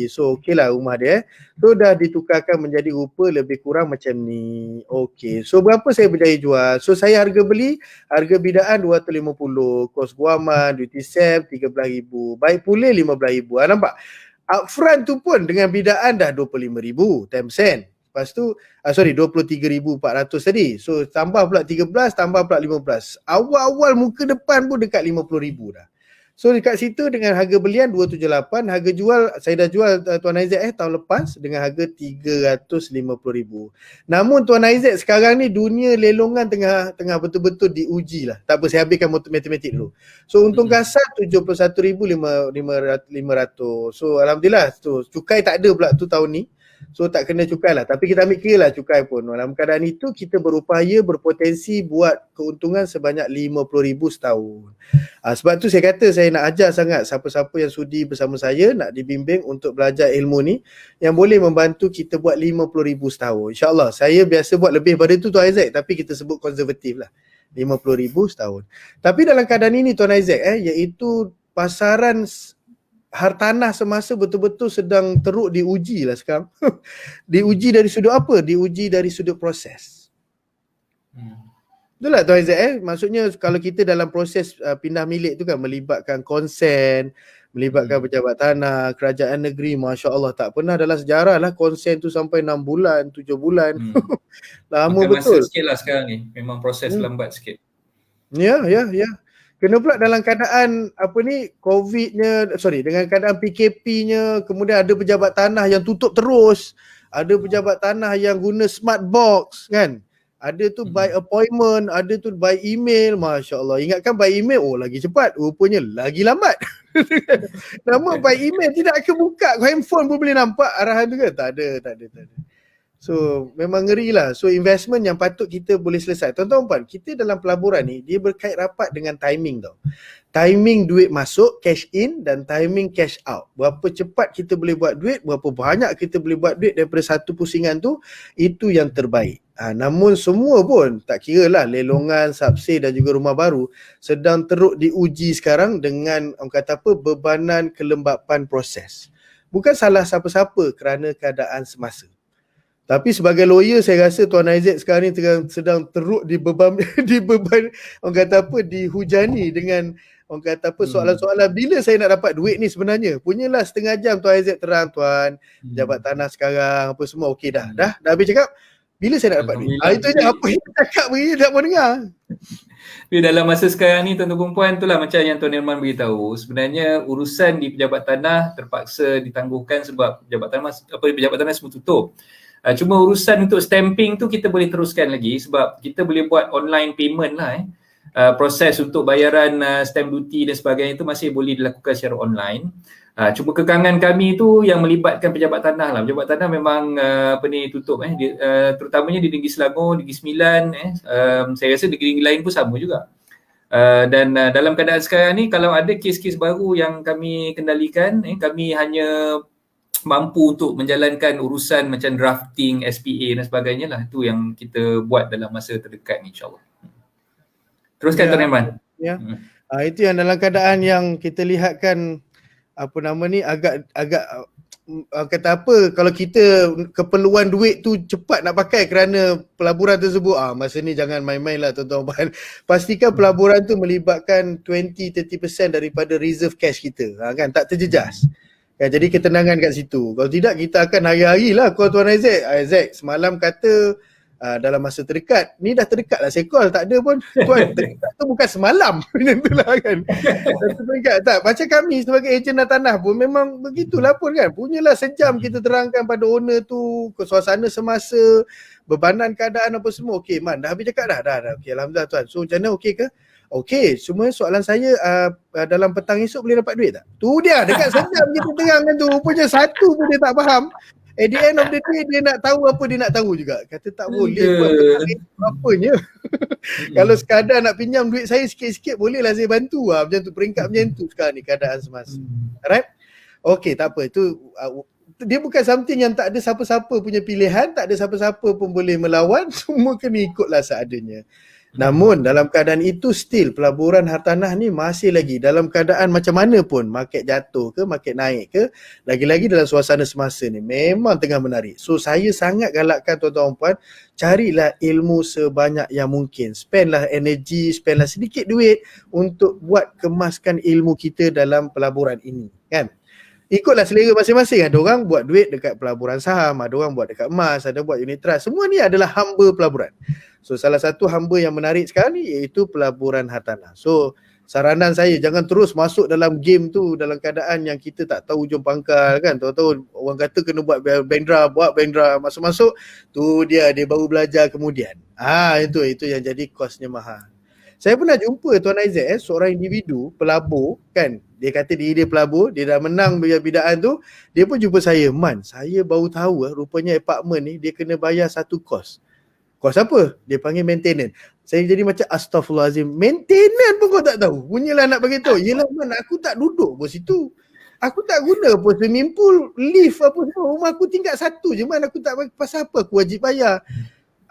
So okey lah rumah dia. So dah ditukarkan menjadi rupa lebih kurang macam ni. Okey. So berapa saya berjaya jual? So saya harga beli, harga bidaan 250, kos guaman, duty stamp 13,000, baik pulih 15,000. Nampak? Upfront tu pun dengan bidaan dah 25,000, 10%. Lepas tu, 23,400 tadi. So tambah pula 13, tambah pula 15. Awal-awal muka depan pun dekat 50,000 dah. So dekat situ dengan harga belian 278, harga jual saya dah jual Tuan Aizat tahun lepas dengan harga 350,000. Namun Tuan Aizat sekarang ni dunia lelongan tengah betul-betul diuji lah. Tak apa, saya habiskan matematik dulu. So untung kasar 71,500. So alhamdulillah tu cukai tak ada pula tu tahun ni. So tak kena cukai lah. Tapi kita ambil kira lah cukai pun. Dalam keadaan itu kita berupaya berpotensi buat keuntungan sebanyak 50,000 setahun. Sebab tu saya kata saya nak ajar sangat siapa-siapa yang sudi bersama saya nak dibimbing untuk belajar ilmu ni yang boleh membantu kita buat 50,000 setahun. InsyaAllah. Saya biasa buat lebih pada tu Tuan Aizat, tapi kita sebut konservatif lah. 50,000 setahun. Tapi dalam keadaan ini Tuan Aizat iaitu pasaran hartanah semasa betul-betul sedang teruk diuji lah sekarang. Diuji dari sudut apa? Diuji dari sudut proses. Betul tak Tuan Aizat? Maksudnya kalau kita dalam proses pindah milik tu kan melibatkan konsen, melibatkan pejabat tanah, kerajaan negeri, Masya Allah tak pernah dalam sejarah lah konsen tu sampai 6 bulan, 7 bulan. Lama makan betul. Masa sikit lah sekarang ni. Memang proses lambat sikit. Ya. Kena pula dalam keadaan dengan keadaan PKP-nya, kemudian ada pejabat tanah yang tutup terus, ada pejabat tanah yang guna smart box kan. Ada tu by appointment, ada tu by email. Masya Allah. Ingatkan by email, oh lagi cepat. Rupanya lagi lambat. Namun by email tidak akan buka. Handphone pun boleh nampak arahan tu kan? Tak ada. So memang ngeri lah. So investment yang patut kita boleh selesai. Tuan-tuan puan, kita dalam pelaburan ni dia berkait rapat dengan timing tau. Timing duit masuk, cash in, dan timing cash out. Berapa cepat kita boleh buat duit, berapa banyak kita boleh buat duit daripada satu pusingan tu, itu yang terbaik. Namun semua pun, tak kira lah lelongan, subsidi dan juga rumah baru sedang teruk diuji sekarang dengan orang kata apa, bebanan kelembapan proses. Bukan salah siapa-siapa kerana keadaan semasa. Tapi sebagai lawyer saya rasa Tuan Isaac sekarang ni sedang teruk dibeban orang kata apa, dihujani dengan orang kata apa, soalan-soalan bila saya nak dapat duit ni sebenarnya. Punyalah setengah jam Tuan Isaac terang, Tuan jabat tanah sekarang apa semua okey dah. Dah habis cakap bila saya nak dapat duit. Itu je apa yang cakap beri tak mau dengar. Tapi dalam masa sekarang ni tuan-tuan dan puan, itulah macam yang Tuan Nirman beritahu, sebenarnya urusan di pejabat tanah terpaksa ditangguhkan sebab pejabat tanah semua tutup. Cuma urusan untuk stamping tu kita boleh teruskan lagi sebab kita boleh buat online payment lah. Proses untuk bayaran stamp duty dan sebagainya itu masih boleh dilakukan secara online. Cuma kekangan kami tu yang melibatkan pejabat tanah lah. Pejabat tanah memang tutup terutamanya di Negeri Selangor, Negeri Sembilan, saya rasa negeri-negeri lain pun sama juga. Dan dalam keadaan sekarang ni kalau ada kes-kes baru yang kami kendalikan, kami hanya mampu untuk menjalankan urusan macam drafting, SPA dan sebagainya lah. Itu yang kita buat dalam masa terdekat ni, insyaAllah. Teruskan Tuan Nirman. Ya. Itu yang dalam keadaan yang kita lihatkan agak kata apa, kalau kita keperluan duit tu cepat nak pakai kerana pelaburan tersebut, masa ni jangan main-main lah tuan-tuan. Pastikan pelaburan tu melibatkan 20-30% daripada reserve cash kita, kan, tak terjejas. Jadi ketenangan kat situ. Kalau tidak kita akan hari-hari lah call Tuan Isaac semalam kata dalam masa terdekat. Ni dah terdekat lah saya call, tak ada pun. Tuan, terdekat tu bukan semalam. Itulah kan. Terdekat tak. Macam kami sebagai ejen tanah pun memang begitulah pun kan. Punyalah sejam kita terangkan pada owner tu, ke suasana semasa, bebanan keadaan apa semua. Okey Man, dah habis cakap dah. Okey, Alhamdulillah Tuan. So macam mana, okey ke? Okey, cuma soalan saya dalam petang esok boleh dapat duit tak? Tu dia, dekat sejam kita terangkan tu. Rupanya satu pun dia tak faham. At the end of the day dia nak tahu apa dia nak tahu juga. Kata tak boleh buat apa-apanya. Kalau sekadar nak pinjam duit saya sikit-sikit bolehlah saya bantu lah. Macam tu, peringkat macam tu sekarang ni keadaan semasa. Alright? Okey, tak apa. Itu dia bukan something yang tak ada siapa-siapa punya pilihan, tak ada siapa-siapa pun boleh melawan. Semua kena ikutlah seadanya. Namun dalam keadaan itu still pelaburan hartanah ni masih lagi dalam keadaan macam mana pun, market jatuh ke, market naik ke, lagi-lagi dalam suasana semasa ni memang tengah menarik. So saya sangat galakkan tuan-tuan puan, carilah ilmu sebanyak yang mungkin. Spendlah energi, spendlah sedikit duit untuk buat kemaskan ilmu kita dalam pelaburan ini, kan? Ikutlah selera masing-masing. Ada orang buat duit dekat pelaburan saham, ada orang buat dekat emas, ada buat unit trust. Semua ni adalah hamba pelaburan. So salah satu hamba yang menarik sekarang ni iaitu pelaburan hartanah. So saranan saya jangan terus masuk dalam game tu dalam keadaan yang kita tak tahu ujung pangkal kan. Tahu-tahu orang kata kena buat bandra, masuk-masuk tu dia baru belajar kemudian. Itu yang jadi kosnya mahal. Saya pernah jumpa Tuan Isaac seorang individu pelabur kan. Dia kata dia pelabur, dia dah menang bidaan tu. Dia pun jumpa saya, Man, saya baru tahu rupanya apartmen ni dia kena bayar satu kos. Kos apa? Dia panggil maintenance. Saya jadi macam astaghfirullahalazim. Maintenance pun kau tak tahu. Punyalah nak bagi tahu. Yelah Man, aku tak duduk pun situ. Aku tak guna pun swimming pool, lift apa semua. Rumah aku tingkat satu je Man. Aku tak pasal apa aku wajib bayar.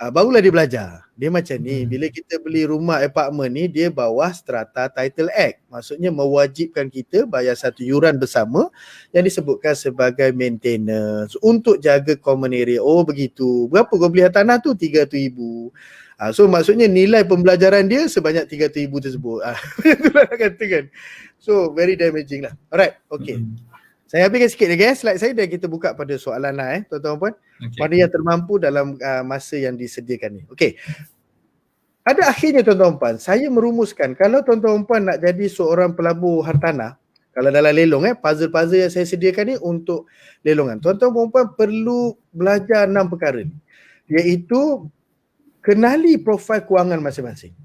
Barulah dia belajar. Dia macam ni, bila kita beli rumah apartmen ni, dia bawah Strata Title Act. Maksudnya mewajibkan kita bayar satu yuran bersama yang disebutkan sebagai maintenance untuk jaga common area. Oh begitu. Berapa kau beli tanah tu? 300,000. So maksudnya nilai pembelajaran dia sebanyak 300,000 tersebut. Itulah nak kata kan. So very damaging lah. Alright, okay. Saya habiskan sikit lagi slide saya dan kita buka pada soalan lah tuan-tuan puan. Mana yang termampu dalam masa yang disediakan ni. Okey. Pada akhirnya tuan-tuan puan, saya merumuskan kalau tuan-tuan puan nak jadi seorang pelabur hartanah, kalau dalam lelong puzzle-puzzle yang saya sediakan ni untuk lelongan. Tuan-tuan puan perlu belajar 6 perkara ni. Iaitu kenali profil kewangan masing-masing.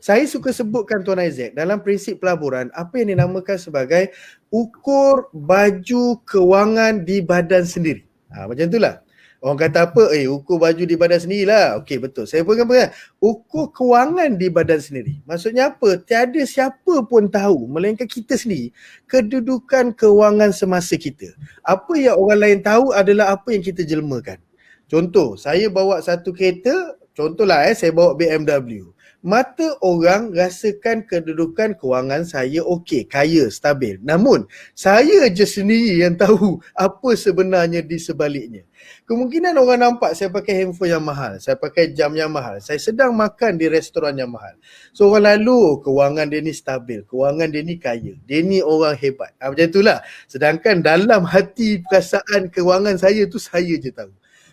Saya suka sebutkan Tuan Isaac dalam prinsip pelaburan apa yang dinamakan sebagai ukur baju kewangan di badan sendiri. Macam itulah. Orang kata apa? Ukur baju di badan sendiri lah. Okey, betul. Saya pun kan ukur kewangan di badan sendiri. Maksudnya apa? Tiada siapa pun tahu, melainkan kita sendiri, kedudukan kewangan semasa kita. Apa yang orang lain tahu adalah apa yang kita jelmakan. Contoh, saya bawa satu kereta, contohlah saya bawa BMW. Mata orang rasakan kedudukan kewangan saya okey, kaya, stabil. Namun, saya je sendiri yang tahu apa sebenarnya di sebaliknya. Kemungkinan orang nampak saya pakai handphone yang mahal, saya pakai jam yang mahal, saya sedang makan di restoran yang mahal. So orang lalu, kewangan dia ni stabil, kewangan dia ni kaya, dia ni orang hebat. Macam itulah. Sedangkan dalam hati perasaan kewangan saya tu saya je tahu.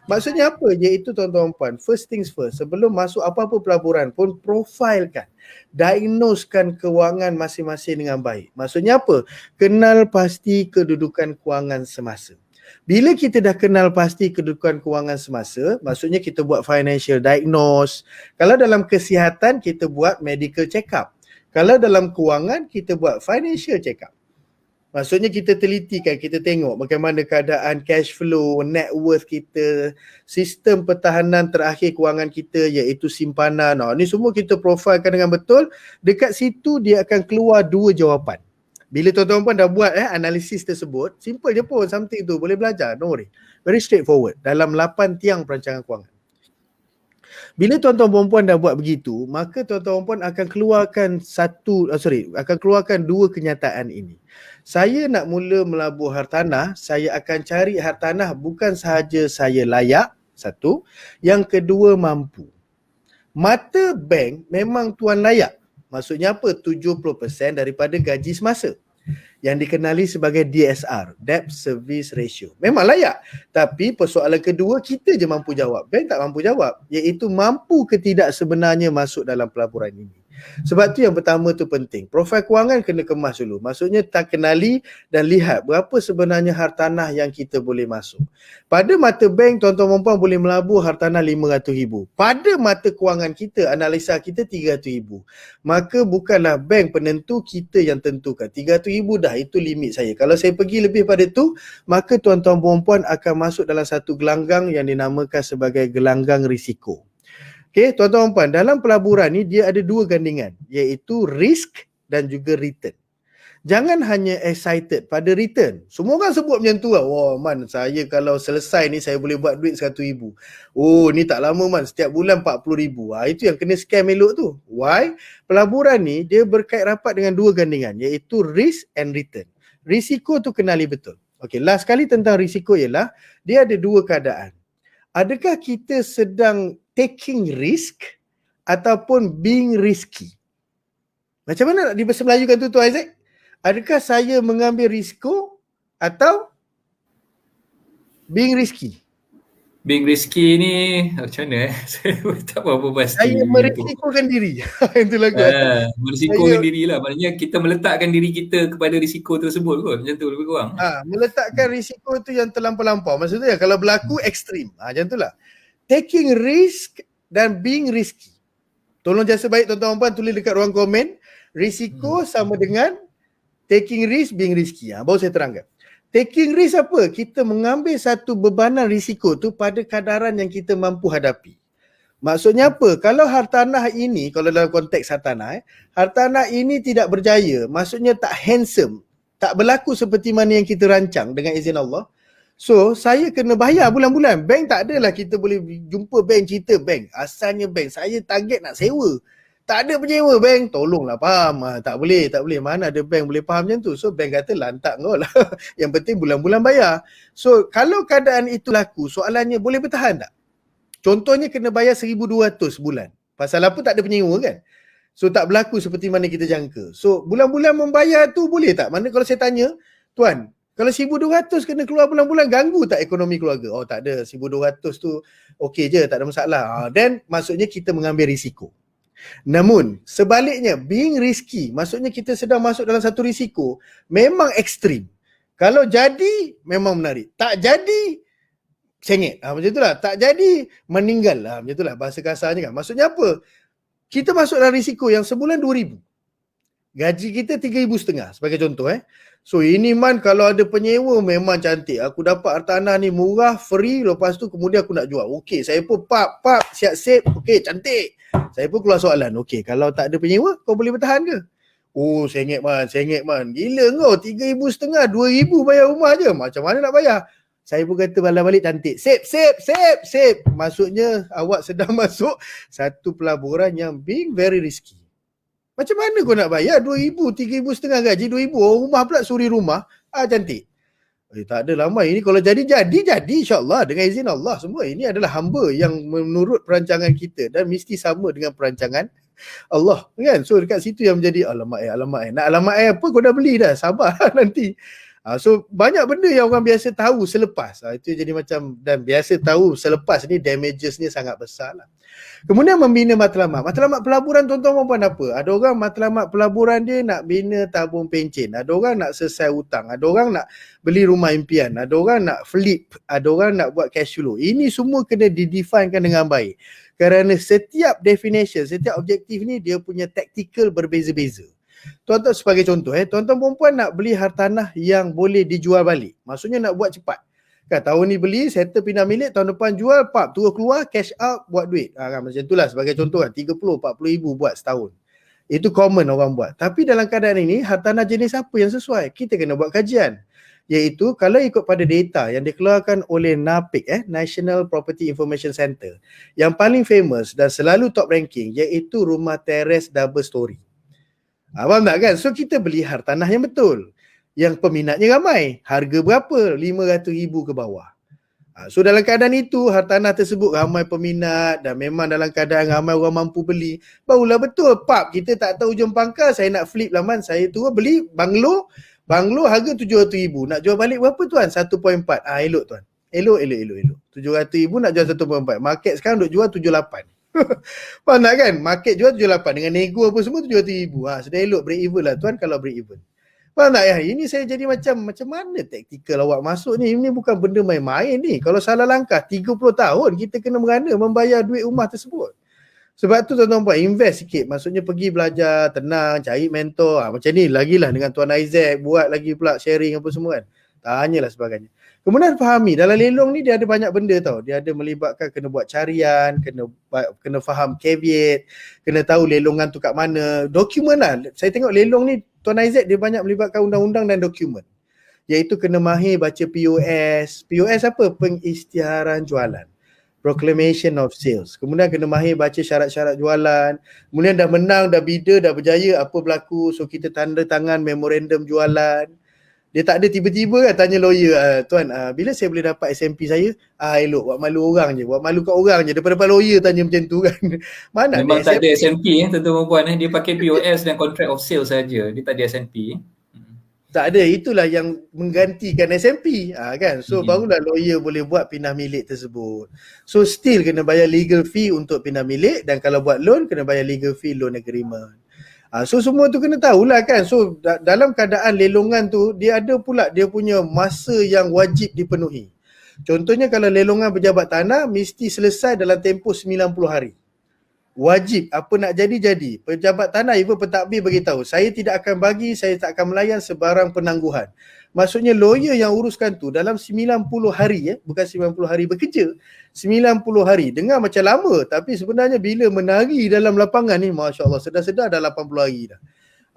Maksudnya apa? Iaitu tuan-tuan puan, first things first, sebelum masuk apa-apa pelaburan pun, profilkan, diagnoskan kewangan masing-masing dengan baik. Maksudnya apa? Kenal pasti kedudukan kewangan semasa. Bila kita dah kenal pasti kedudukan kewangan semasa, maksudnya kita buat financial diagnose. Kalau dalam kesihatan, kita buat medical check up. Kalau dalam kewangan, kita buat financial check up. Maksudnya kita telitikan, kita tengok bagaimana keadaan cash flow, net worth kita, sistem pertahanan terakhir kewangan kita iaitu simpanan. Ni semua kita profilkan dengan betul. Dekat situ dia akan keluar dua jawapan. Bila tuan-tuan pun dah buat analisis tersebut, simple je pun something tu, boleh belajar, no worry. Very straightforward dalam 8 tiang perancangan kewangan. Bila tuan-tuan perempuan dah buat begitu, maka tuan-tuan perempuan akan keluarkan dua kenyataan ini. Saya nak mula melabur hartanah, saya akan cari hartanah bukan sahaja saya layak, satu. Yang kedua, mampu. Mata bank memang tuan layak. Maksudnya apa? 70% daripada gaji semasa. Yang dikenali sebagai DSR, Debt Service Ratio. Memang layak. Tapi persoalan kedua, kita je mampu jawab. Bank tak mampu jawab. Iaitu mampu ke tidak sebenarnya masuk dalam pelaburan ini. Sebab tu yang pertama tu penting. Profil kewangan kena kemas dulu. Maksudnya tak kenali dan lihat berapa sebenarnya hartanah yang kita boleh masuk. Pada mata bank, tuan-tuan perempuan boleh melabur hartanah RM500,000. Pada mata kewangan kita, analisa kita RM300,000. Maka bukanlah bank penentu, kita yang tentukan. RM300,000 dah, itu limit saya. Kalau saya pergi lebih pada tu, maka tuan-tuan perempuan akan masuk dalam satu gelanggang yang dinamakan sebagai gelanggang risiko. Okey, tuan-tuan puan, dalam pelaburan ni dia ada dua gandingan, iaitu risk dan juga return. Jangan hanya excited pada return. Semua orang sebut macam tu lah. Wah man, saya kalau selesai ni saya boleh buat duit RM100,000. Oh ni tak lama man, setiap bulan RM40,000. Itu yang kena scam elok tu. Why? Pelaburan ni dia berkait rapat dengan dua gandingan, iaitu risk and return. Risiko tu kenali betul. Okey, last kali tentang risiko ialah dia ada dua keadaan. Adakah kita sedang taking risk ataupun being risky? Macam mana nak dibahasa Melayukan tu Tuan Isaac? Adakah saya mengambil risiko atau being risky? Being risky ni macam mana saya tak berapa pasti. Saya merisikokan diri. Itulah merisikokan diri lah. Maknanya kita meletakkan diri kita kepada risiko tersebut kot. Macam tu lebih kurang. Meletakkan risiko tu yang terlampau-lampau. Maksudnya kalau berlaku ekstrim. Macam tu lah. Taking risk dan being risky. Tolong jasa baik tuan-tuan puan tulis dekat ruang komen. Risiko sama dengan taking risk, being risky. Baru saya terangkan. Taking risk apa? Kita mengambil satu bebanan risiko tu pada kadaran yang kita mampu hadapi. Maksudnya apa? Kalau hartanah ini, kalau dalam konteks hartanah, hartanah ini tidak berjaya, maksudnya tak handsome, tak berlaku seperti mana yang kita rancang dengan izin Allah. So, saya kena bayar bulan-bulan. Bank tak adalah kita boleh jumpa bank cerita, bank, asalnya bank, saya target nak sewa. Tak ada penyewa bank, tolonglah faham. Tak boleh. Mana ada bank boleh faham macam tu. So bank kata lantak kau lah. Yang penting bulan-bulan bayar. So kalau keadaan itu laku, soalannya boleh bertahan tak? Contohnya kena bayar 1,200 bulan. Pasal apa? Tak ada penyewa kan? So tak berlaku seperti mana kita jangka. So bulan-bulan membayar tu boleh tak? Mana kalau saya tanya, Tuan, kalau 1,200 kena keluar bulan-bulan, ganggu tak ekonomi keluarga? Oh tak ada, 1,200 tu okey je, tak ada masalah. Then maksudnya kita mengambil risiko. Namun sebaliknya, being risky, maksudnya kita sedang masuk dalam satu risiko, memang ekstrim. Kalau jadi memang menarik, tak jadi sengit. Macam itulah, tak jadi meninggal lah. Macam itulah bahasa kasarnya kan. Maksudnya apa? Kita masuk dalam risiko yang sebulan 2,000. Gaji kita 3,500 sebagai contoh So ini man kalau ada penyewa memang cantik. Aku dapat hartanah ni murah, free, lepas tu kemudian aku nak jual. Okey, saya pun pap, siap save. Okey, cantik. Saya pun keluar soalan. Okey, kalau tak ada penyewa, kau boleh bertahan ke? Oh, sengit man. Gila kau, 3,500, 2,000 bayar rumah je. Macam mana nak bayar? Saya pun kata balik cantik. Save. Maksudnya awak sedang masuk satu pelaburan yang being very risky. Macam mana kau nak bayar 2,000, 3,500 gaji 2,000, orang rumah pula suri rumah. Cantik. Tak ada lama. Ini kalau jadi insyaAllah dengan izin Allah semua. Ini adalah hamba yang menurut perancangan kita dan mesti sama dengan perancangan Allah kan. So dekat situ yang menjadi alamak. Nak alamak apa kau dah beli dah. Sabar nanti. So banyak benda yang orang biasa tahu selepas. Itu jadi macam, dan biasa tahu selepas ni damages ni sangat besar lah. Kemudian membina matlamat. Matlamat pelaburan tuan-tuan puan apa? Ada orang matlamat pelaburan dia nak bina tabung pencen. Ada orang nak selesai hutang. Ada orang nak beli rumah impian. Ada orang nak flip. Ada orang nak buat cash flow. Ini semua kena didefinekan dengan baik. Kerana setiap definition, setiap objektif ni dia punya tactical berbeza-beza. Tuan-tuan sebagai contoh, tuan-tuan perempuan nak beli hartanah yang boleh dijual balik. Maksudnya nak buat cepat. Kan tahun ni beli, settle pindah milik, tahun depan jual, terus keluar, cash out, buat duit. Kan macam itulah sebagai contoh kan, 30-40 ribu buat setahun. Itu common orang buat. Tapi dalam keadaan ini, hartanah jenis apa yang sesuai? Kita kena buat kajian. Iaitu kalau ikut pada data yang dikeluarkan oleh NAPIC, National Property Information Center, yang paling famous dan selalu top ranking, iaitu rumah teres double story. Faham tak kan? So kita beli hartanah yang betul, yang peminatnya ramai. Harga berapa? 500,000 ke bawah. So dalam keadaan itu, hartanah tersebut ramai peminat dan memang dalam keadaan ramai orang mampu beli, barulah betul. Kita tak tahu hujung pangkal, saya nak flip laman, saya tu beli banglo harga 700,000. Nak jual balik berapa tuan? 1.4. Elok tuan. Elok. 700,000 nak jual 1.4. Market sekarang duk jual 78. Faham tak kan? Market jual 78 dengan nego apa semua 700,000. Sudah elok, break even lah tuan kalau break even. Faham tak ya? Ini saya jadi macam mana taktikal awak masuk ni? Ini bukan benda main-main ni. Kalau salah langkah 30 tahun kita kena merana membayar duit rumah tersebut. Sebab tu tuan-tuan puan invest sikit. Maksudnya pergi belajar, tenang, cari mentor. Macam ni lagilah dengan Tuan Isaac, buat lagi pula sharing apa semua kan. Tanyalah sebagainya. Kemudian fahami, dalam lelong ni dia ada banyak benda tau. Dia ada melibatkan kena buat carian, kena faham caveat, kena tahu lelongan tu kat mana. Dokumen lah. Saya tengok lelong ni, Tuan Isaac dia banyak melibatkan undang-undang dan dokumen. Iaitu kena mahir baca POS. POS apa? Pengisytiharan jualan. Proclamation of Sales. Kemudian kena mahir baca syarat-syarat jualan. Kemudian dah menang, dah bidder, dah berjaya, apa berlaku. So kita tanda tangan memorandum jualan. Dia tak ada tiba-tiba kan tanya lawyer, tuan bila saya boleh dapat SMP saya? Elok, buat malu orang je. Buat malu kat orang je. Daripada lawyer tanya macam tu kan. Mana memang tak ada SMP tuan-tuan puan. Dia pakai POS dan contract of sales saja. Dia tak ada SMP. Tak ada, itulah yang menggantikan SMP kan. So barulah lawyer boleh buat pindah milik tersebut. So still kena bayar legal fee untuk pindah milik, dan kalau buat loan kena bayar legal fee loan agreement. So semua tu kena tahulah kan. So dalam keadaan lelongan tu dia ada pula dia punya masa yang wajib dipenuhi. Contohnya kalau lelongan pejabat tanah mesti selesai dalam tempoh 90 hari. Wajib, apa nak jadi. Pejabat tanah even pentadbir beritahu, saya tidak akan bagi, saya tak akan melayan sebarang penangguhan. Maksudnya lawyer yang uruskan tu dalam 90 hari bukan 90 hari bekerja, 90 hari. Dengar macam lama, tapi sebenarnya bila menari dalam lapangan ni, Masya Allah, sedar-sedar dah 80 hari dah.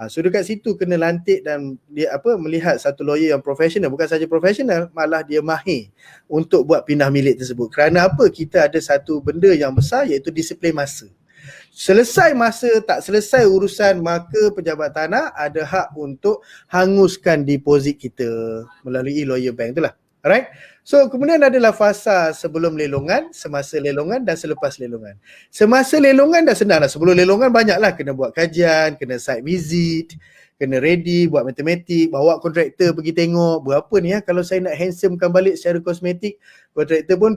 So dekat situ kena lantik dan dia melihat satu lawyer yang profesional, bukan saja profesional, malah dia mahir untuk buat pindah milik tersebut. Kerana apa? Kita ada satu benda yang besar, iaitu disiplin masa. Selesai masa, tak selesai urusan, maka pejabat tanah ada hak untuk hanguskan deposit kita melalui lawyer bank itulah. Alright? So kemudian adalah fasa sebelum lelongan, semasa lelongan dan selepas lelongan. Semasa lelongan dah senang lah. Sebelum lelongan banyaklah, kena buat kajian, kena site visit, kena ready, buat matematik, bawa kontraktor pergi tengok berapa ni kalau saya nak handsomekan balik secara kosmetik. Kontraktor pun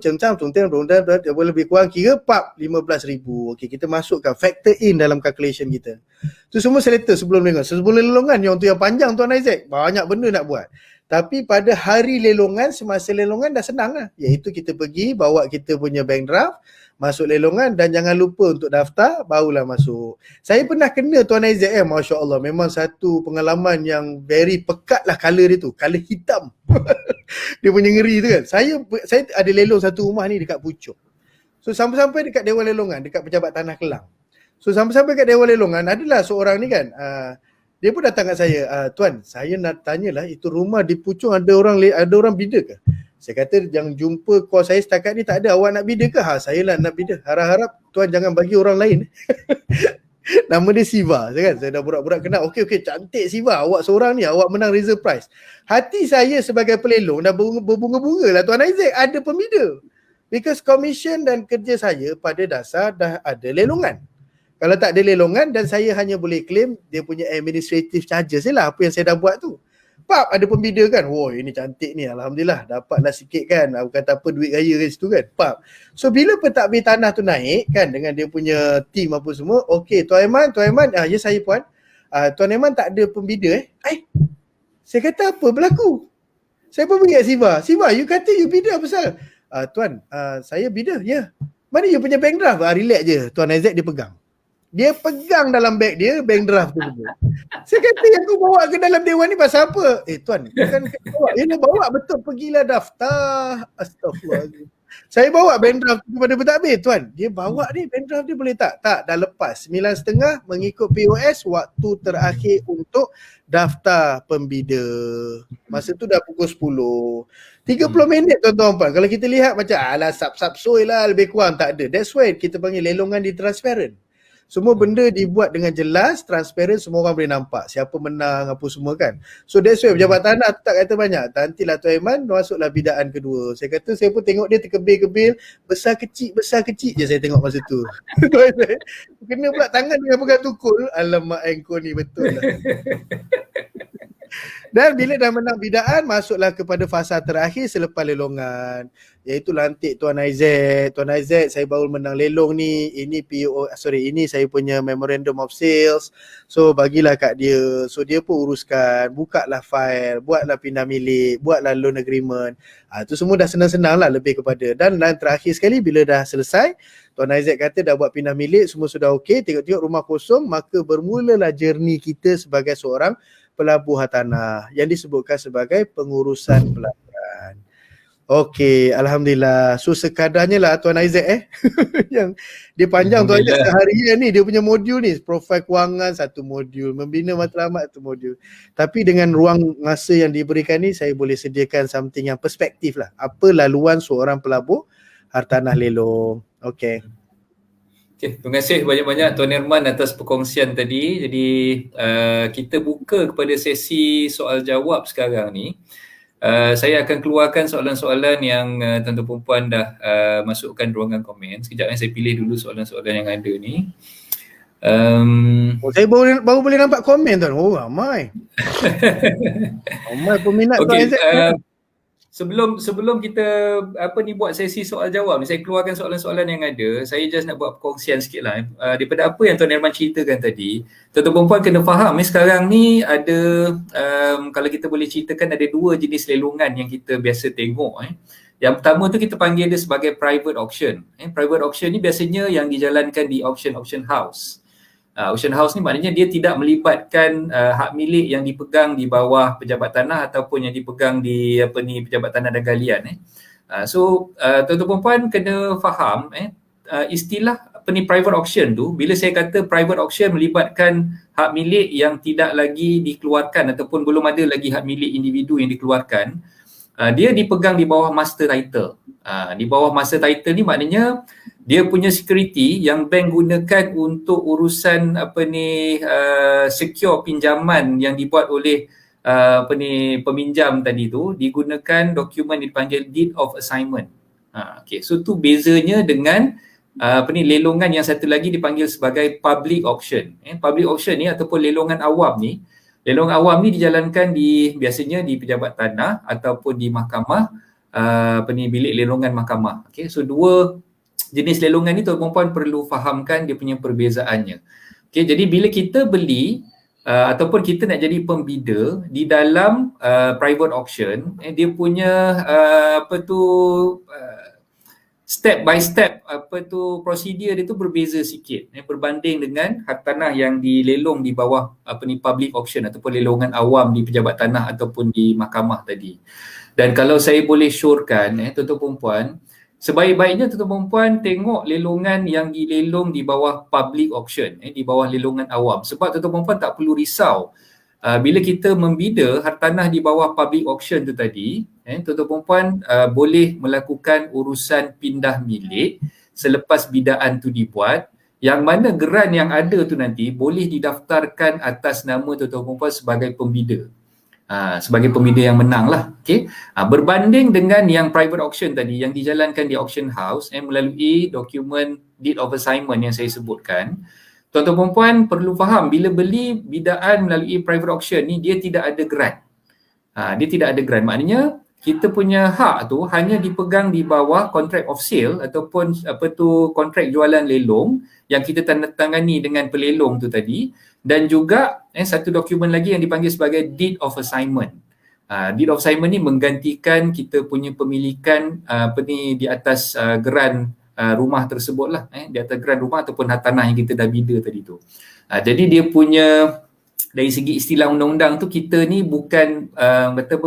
lebih kurang kira 15,000. Okey, kita masukkan factor in dalam calculation kita. Tu semua settle sebelum lelongan. Sebelum lelongan yang tu yang panjang Tuan Isaac, banyak benda nak buat. Tapi pada hari lelongan, semasa lelongan dah senang lah. Iaitu kita pergi bawa kita punya bank draft, masuk lelongan dan jangan lupa untuk daftar barulah masuk. Saya pernah kena Tuan Aizat Masya Allah, memang satu pengalaman yang very pekat lah colour dia tu, colour hitam. Dia punya ngeri tu kan. Saya ada lelong satu rumah ni dekat Puchong. So sampai-sampai dekat Dewan Lelongan, dekat Pejabat Tanah Kelang. So sampai-sampai kat Dewan Lelongan, adalah seorang ni kan, dia pun datang kat saya, Tuan, saya nak tanyalah, itu rumah di Puchong ada orang bida ke? Saya kata, yang jumpa call saya setakat ni tak ada, awak nak bida ke? Saya lah nak bida. Harap-harap Tuan jangan bagi orang lain. Nama dia Siva, saya dah burak-burak kenal. Okey, cantik Siva, awak seorang ni, awak menang reserve prize. Hati saya sebagai pelelong dah berbunga-bunga lah, Tuan Isaac, ada pembida. Because commission dan kerja saya pada dasar dah ada lelongan. Kalau tak ada lelongan dan saya hanya boleh claim dia punya administrative charges lah, apa yang saya dah buat tu. Pap, ada pembida kan, ini cantik ni, Alhamdulillah dapatlah sikit kan, aku kata apa, duit raya kan situ kan, pap. So bila pentadbir tanah tu naik kan, dengan dia punya team apa semua, okey Tuan Aiman, ya saya puan, Tuan Aiman tak ada pembida saya kata apa berlaku? Saya pun pergi kat Siva, you kata you bida apa pasal? Tuan, saya bida, ya. Mana you punya bank draft? Relax je, Tuan Aizat dia pegang. Dia pegang dalam beg dia, bank draft tu. Saya kata, yang kau bawa ke dalam dewan ni pasal apa? Tuan, bukan bawa. Dia bawa betul, pergilah daftar. Astaghfirullahaladzim. Saya bawa bank draft kepada pentadbir, Tuan. Dia bawa ni, bank draft dia boleh tak? Tak, dah lepas. 9.30 mengikut POS, waktu terakhir untuk daftar pembida. Masa tu dah pukul 10. 30 minit tuan-tuan. Kalau kita lihat macam, alah sap-sap-soy lah, lebih kurang, tak ada. That's why kita panggil lelongan di transparent. Semua benda dibuat dengan jelas, transparent, semua orang boleh nampak siapa menang, apa semua kan. So that's why pejabat tanah tu tak kata banyak. Nantilah Tuan Aiman masuklah bidaan kedua. Saya kata saya pun tengok dia terkebil-kebil, besar kecil je saya tengok masa tu. Kena pula tangan dengan pegang tukul. Alamak engkau ni betul lah. Dan bila dah menang bidaan, masuklah kepada fasa terakhir selepas lelongan, iaitu lantik Tuan Aizat. Tuan Aizat, saya baru menang lelong ni, ini ini saya punya memorandum of sales. So bagilah kat dia. So dia pun uruskan, bukalah file, buatlah pindah milik, buatlah loan agreement. Tu semua dah senang-senang lah lebih kepada. Dan terakhir sekali bila dah selesai, Tuan Aizat kata dah buat pindah milik, semua sudah okey, tengok-tengok rumah kosong, maka bermulalah journey kita sebagai seorang pelabuh hartanah yang disebutkan sebagai pengurusan pelaburan. Okey, Alhamdulillah. So sekadarnya lah Tuan Aizat yang dia panjang Tuan Aizat seharian ni, dia punya modul ni, profil kewangan satu modul, membina matlamat satu modul. Tapi dengan ruang masa yang diberikan ni, saya boleh sediakan something yang perspektif lah. Apa laluan seorang pelabuh hartanah lelong. Okey. Okay, terima kasih banyak-banyak Tuan Herman atas perkongsian tadi. Jadi kita buka kepada sesi soal jawab sekarang ni. Saya akan keluarkan soalan-soalan yang tuan-tuan perempuan dah masukkan ruangan komen. Sekejap saya pilih dulu soalan-soalan yang ada ni. Saya baru boleh nampak komen tuan. Ramai. Ramai peminat okay, Tuan Aizat. Sebelum kita buat sesi soal jawab ni, saya keluarkan soalan-soalan yang ada. Saya just nak buat perkongsian sikit lah. Daripada apa yang Tuan Herman ceritakan tadi, tuan-tuan perempuan kena faham sekarang ni ada, kalau kita boleh ceritakan, ada dua jenis lelongan yang kita biasa tengok. Yang pertama tu kita panggil dia sebagai private auction. Private auction ni biasanya yang dijalankan di auction house. Auction house ni maknanya dia tidak melibatkan hak milik yang dipegang di bawah pejabat tanah ataupun yang dipegang di pejabat tanah dan galian. So tuan-tuan puan kena faham istilah private auction tu, bila saya kata private auction melibatkan hak milik yang tidak lagi dikeluarkan ataupun belum ada lagi hak milik individu yang dikeluarkan, dia dipegang di bawah master title. Di bawah master title ni maknanya dia punya security yang bank gunakan untuk urusan secure pinjaman yang dibuat oleh peminjam tadi tu, digunakan dokumen dipanggil deed of assignment. Okay, so tu bezanya dengan lelongan yang satu lagi dipanggil sebagai public auction. Public auction ni ataupun lelongan awam ni, dijalankan biasanya di pejabat tanah ataupun di mahkamah, bilik lelongan mahkamah. Okay, so dua jenis lelongan ni tuan perempuan perlu fahamkan dia punya perbezaannya. Okay, jadi bila kita beli ataupun kita nak jadi pembida di dalam private auction, dia punya step by step prosedur dia tu berbeza sikit berbanding dengan hartanah yang dilelong di bawah public auction ataupun lelongan awam di pejabat tanah ataupun di mahkamah tadi. Dan kalau saya boleh syorkan tuan-tuan puan, sebaik-baiknya tuan-tuan puan tengok lelongan yang dilelong di bawah public auction di bawah lelongan awam, sebab tuan-tuan puan tak perlu risau. Bila kita membida hartanah di bawah public auction tu tadi, tuan-tuan puan boleh melakukan urusan pindah milik selepas bidaan tu dibuat, yang mana geran yang ada tu nanti boleh didaftarkan atas nama tuan-tuan puan sebagai pembida. Sebagai pembida yang menang lah. Okay? Berbanding dengan yang private auction tadi yang dijalankan di auction house melalui dokumen deed of assignment yang saya sebutkan, tuan-tuan puan perlu faham bila beli bidaan melalui private auction ni dia tidak ada grant. Dia tidak ada grant. Maknanya kita punya hak tu hanya dipegang di bawah contract of sale ataupun kontrak jualan lelong yang kita tandatangani dengan pelelong tu tadi, dan juga satu dokumen lagi yang dipanggil sebagai deed of assignment. Deed of assignment ni menggantikan kita punya pemilikan di atas geran rumah tersebut lah, di atas geran rumah ataupun tanah yang kita dah bida tadi tu. Jadi dia punya dari segi istilah undang-undang tu, kita ni bukan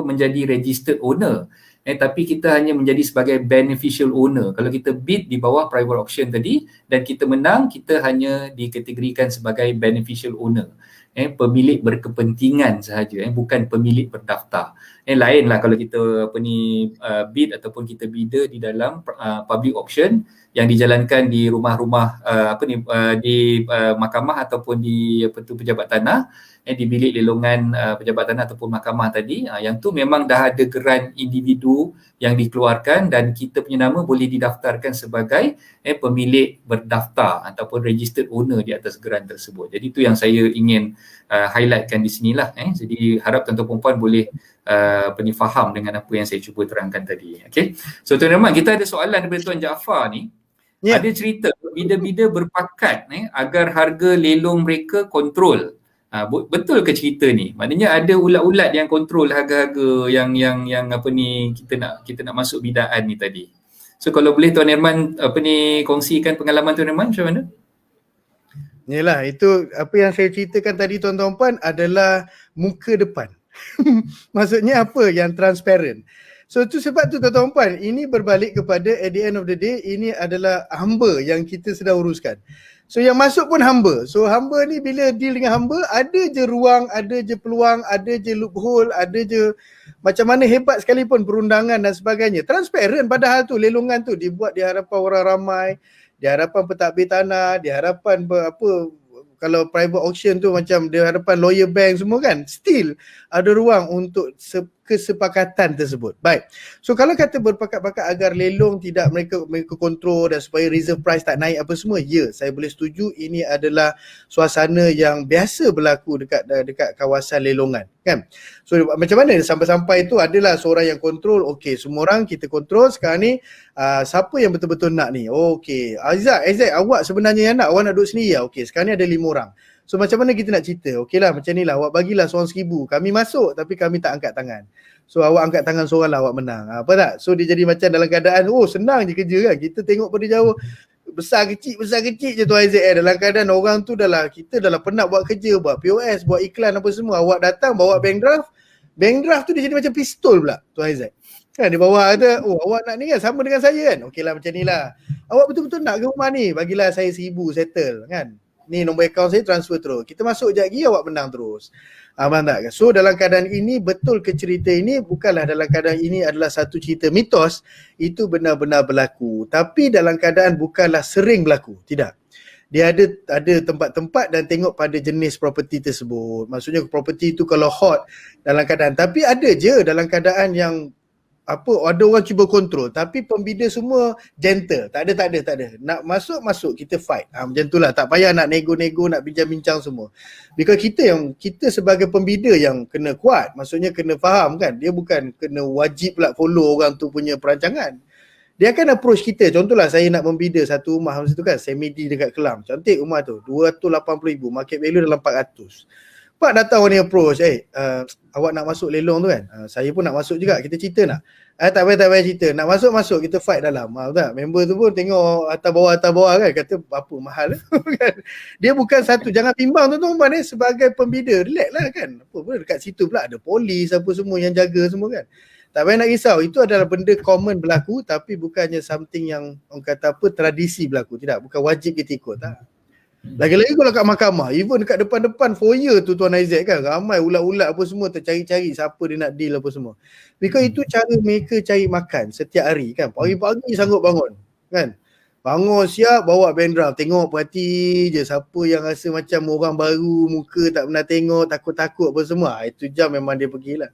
menjadi registered owner, tapi kita hanya menjadi sebagai beneficial owner. Kalau kita bid di bawah private auction tadi dan kita menang, kita hanya dikategorikan sebagai beneficial owner, pemilik berkepentingan sahaja, bukan pemilik berdaftar. Lainlah kalau kita bid ataupun kita bida di dalam public auction yang dijalankan di rumah-rumah di mahkamah ataupun di pejabat tanah, di bilik lelongan pejabat tanah ataupun mahkamah tadi, yang tu memang dah ada geran individu yang dikeluarkan dan kita punya nama boleh didaftarkan sebagai pemilik berdaftar ataupun registered owner di atas geran tersebut. Jadi itu yang saya ingin highlightkan di sinilah. Jadi harap tuan-tuan puan boleh faham dengan apa yang saya cuba terangkan tadi. Okay. So Tuan Rahman, kita ada soalan daripada Tuan Jaafar ni. Yeah. Ada cerita bida-bida berpakat agar harga lelong mereka kontrol. Betul ke cerita ni? Maknanya ada ulat-ulat yang kontrol harga-harga yang kita nak masuk bidaan ni tadi. So kalau boleh Tuan Herman kongsikan pengalaman Tuan Herman macam mana? Yalah, itu apa yang saya ceritakan tadi tuan-tuan puan adalah muka depan. Maksudnya apa? Yang transparent. So tu sebab tu tuan-tuan puan, ini berbalik kepada at the end of the day, ini adalah hamba yang kita sedang uruskan. So yang masuk pun hamba. So hamba ni bila deal dengan hamba, ada je ruang, ada je peluang, ada je loophole, ada je macam mana hebat sekalipun perundangan dan sebagainya. Transparent padahal tu, lelongan tu dibuat di hadapan orang ramai, di hadapan pentadbir tanah, di hadapan kalau private auction tu macam di hadapan lawyer bank semua kan, still ada ruang untuk kesepakatan tersebut. Baik. So kalau kata berpakat-pakat agar lelong tidak mereka kontrol dan supaya reserve price tak naik apa semua, ya, saya boleh setuju. Ini adalah suasana yang biasa berlaku dekat kawasan lelongan, kan. So macam mana sampai-sampai tu adalah seorang yang kontrol. Okey, semua orang kita kontrol sekarang ni. Siapa yang betul-betul nak ni? Okey, Azad, awak sebenarnya yang nak, awak nak duduk sini ya. Okey, sekarang ni ada 5 orang. So macam mana kita nak cerita? Okeylah macam ni lah, awak bagilah seorang 1,000. Kami masuk tapi kami tak angkat tangan. So awak angkat tangan seorang lah, awak menang. Apa tak? So dia jadi macam dalam keadaan, senang je kerja kan. Kita tengok pada jauh, besar kecil je tu Aizat. Dalam keadaan orang tu kita dah penat buat kerja, buat POS, buat iklan apa semua. Awak datang bawa bank draft. Bank draft tu dia jadi macam pistol pula tu Aizat. Kan dia bawa ada, awak nak ni kan, sama dengan saya kan. Okeylah macam ni lah. Awak betul-betul nak ke rumah ni? Bagilah saya 1,000 settle kan. Ni nombor akaun saya, transfer terus. Kita masuk sekejap lagi, awak menang terus. Faham tak? So dalam keadaan ini, betul ke cerita ini? Bukanlah dalam keadaan ini adalah satu cerita mitos. Itu benar-benar berlaku. Tapi dalam keadaan bukanlah sering berlaku. Tidak. Dia ada tempat-tempat dan tengok pada jenis property tersebut. Maksudnya property itu kalau hot dalam keadaan. Tapi ada je dalam keadaan yang ada orang cuba kontrol tapi pembida semua gentle. Tak ada. Nak masuk kita fight. Macam itulah, tak payah nak nego-nego, nak bincang-bincang semua. Because kita sebagai pembida yang kena kuat, maksudnya kena faham kan. Dia bukan kena wajib pula follow orang tu punya perancangan. Dia akan approach kita. Contohlah saya nak membida satu rumah macam tu kan, semi-D dekat Kelang. Cantik rumah tu, 280,000, market value dalam 400. Pak datang orang ni approach, awak nak masuk lelong tu kan? Saya pun nak masuk juga, kita cerita nak? Tak payah cerita, nak masuk kita fight dalam. Tak? Member tu pun tengok atas bawah kan, kata apa mahal kan. Dia bukan satu, jangan bimbang tuan-tuan ni sebagai pembida, relax lah kan. Apa pun dekat situ pula ada polis apa semua yang jaga semua kan. Tak payah nak risau, itu adalah benda common berlaku, tapi bukannya something yang orang kata apa tradisi berlaku, tidak, bukan wajib kita ikut tak. Lagi-lagi kalau kat mahkamah, even dekat depan-depan foyer tu Tuan Aizat kan, ramai ulat-ulat apa semua tercari-cari siapa dia nak deal apa semua. Because itu cara mereka cari makan setiap hari kan. Pagi-pagi sanggup bangun kan. Bangun siap bawa bandram, tengok perhati je siapa yang rasa macam orang baru, muka tak pernah tengok, takut-takut apa semua. Itu jam memang dia pergilah.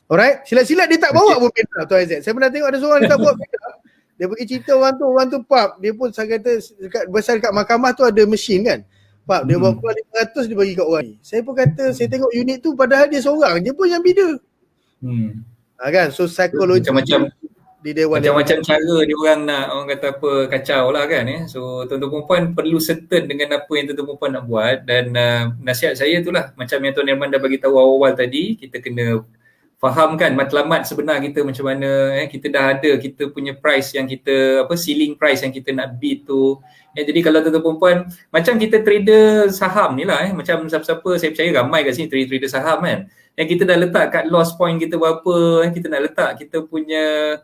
Alright, silat-silat dia tak bawa pun bandram Tuan Aizat. Saya pernah tengok ada seorang dia tak bawa bandram. Dia pergi cerita orang tu pap, dia pun saya kata dekat mahkamah tu ada mesin kan. Pap, dia bawa keluar 500 dia bagi kat orang ni. Saya pun kata, saya tengok unit tu padahal dia seorang je pun yang bida. Kan, so psikologi macam-macam di dewan macam-macam cara dia orang nak, orang kata apa, kacau lah kan. So tuan-tuan perempuan perlu certain dengan apa yang tuan-tuan perempuan nak buat. Dan nasihat saya tu lah, macam yang Tuan Herman dah bagi tahu awal-awal tadi, kita kena fahamkan matlamat sebenar kita macam mana. Kita dah ada kita punya price yang kita ceiling price yang kita nak bid tu. Jadi kalau tuan-tuan perempuan macam kita trader saham ni lah, macam siapa-siapa, saya percaya ramai kat sini trader saham kan, yang kita dah letak kat loss point kita berapa, kita nak letak kita punya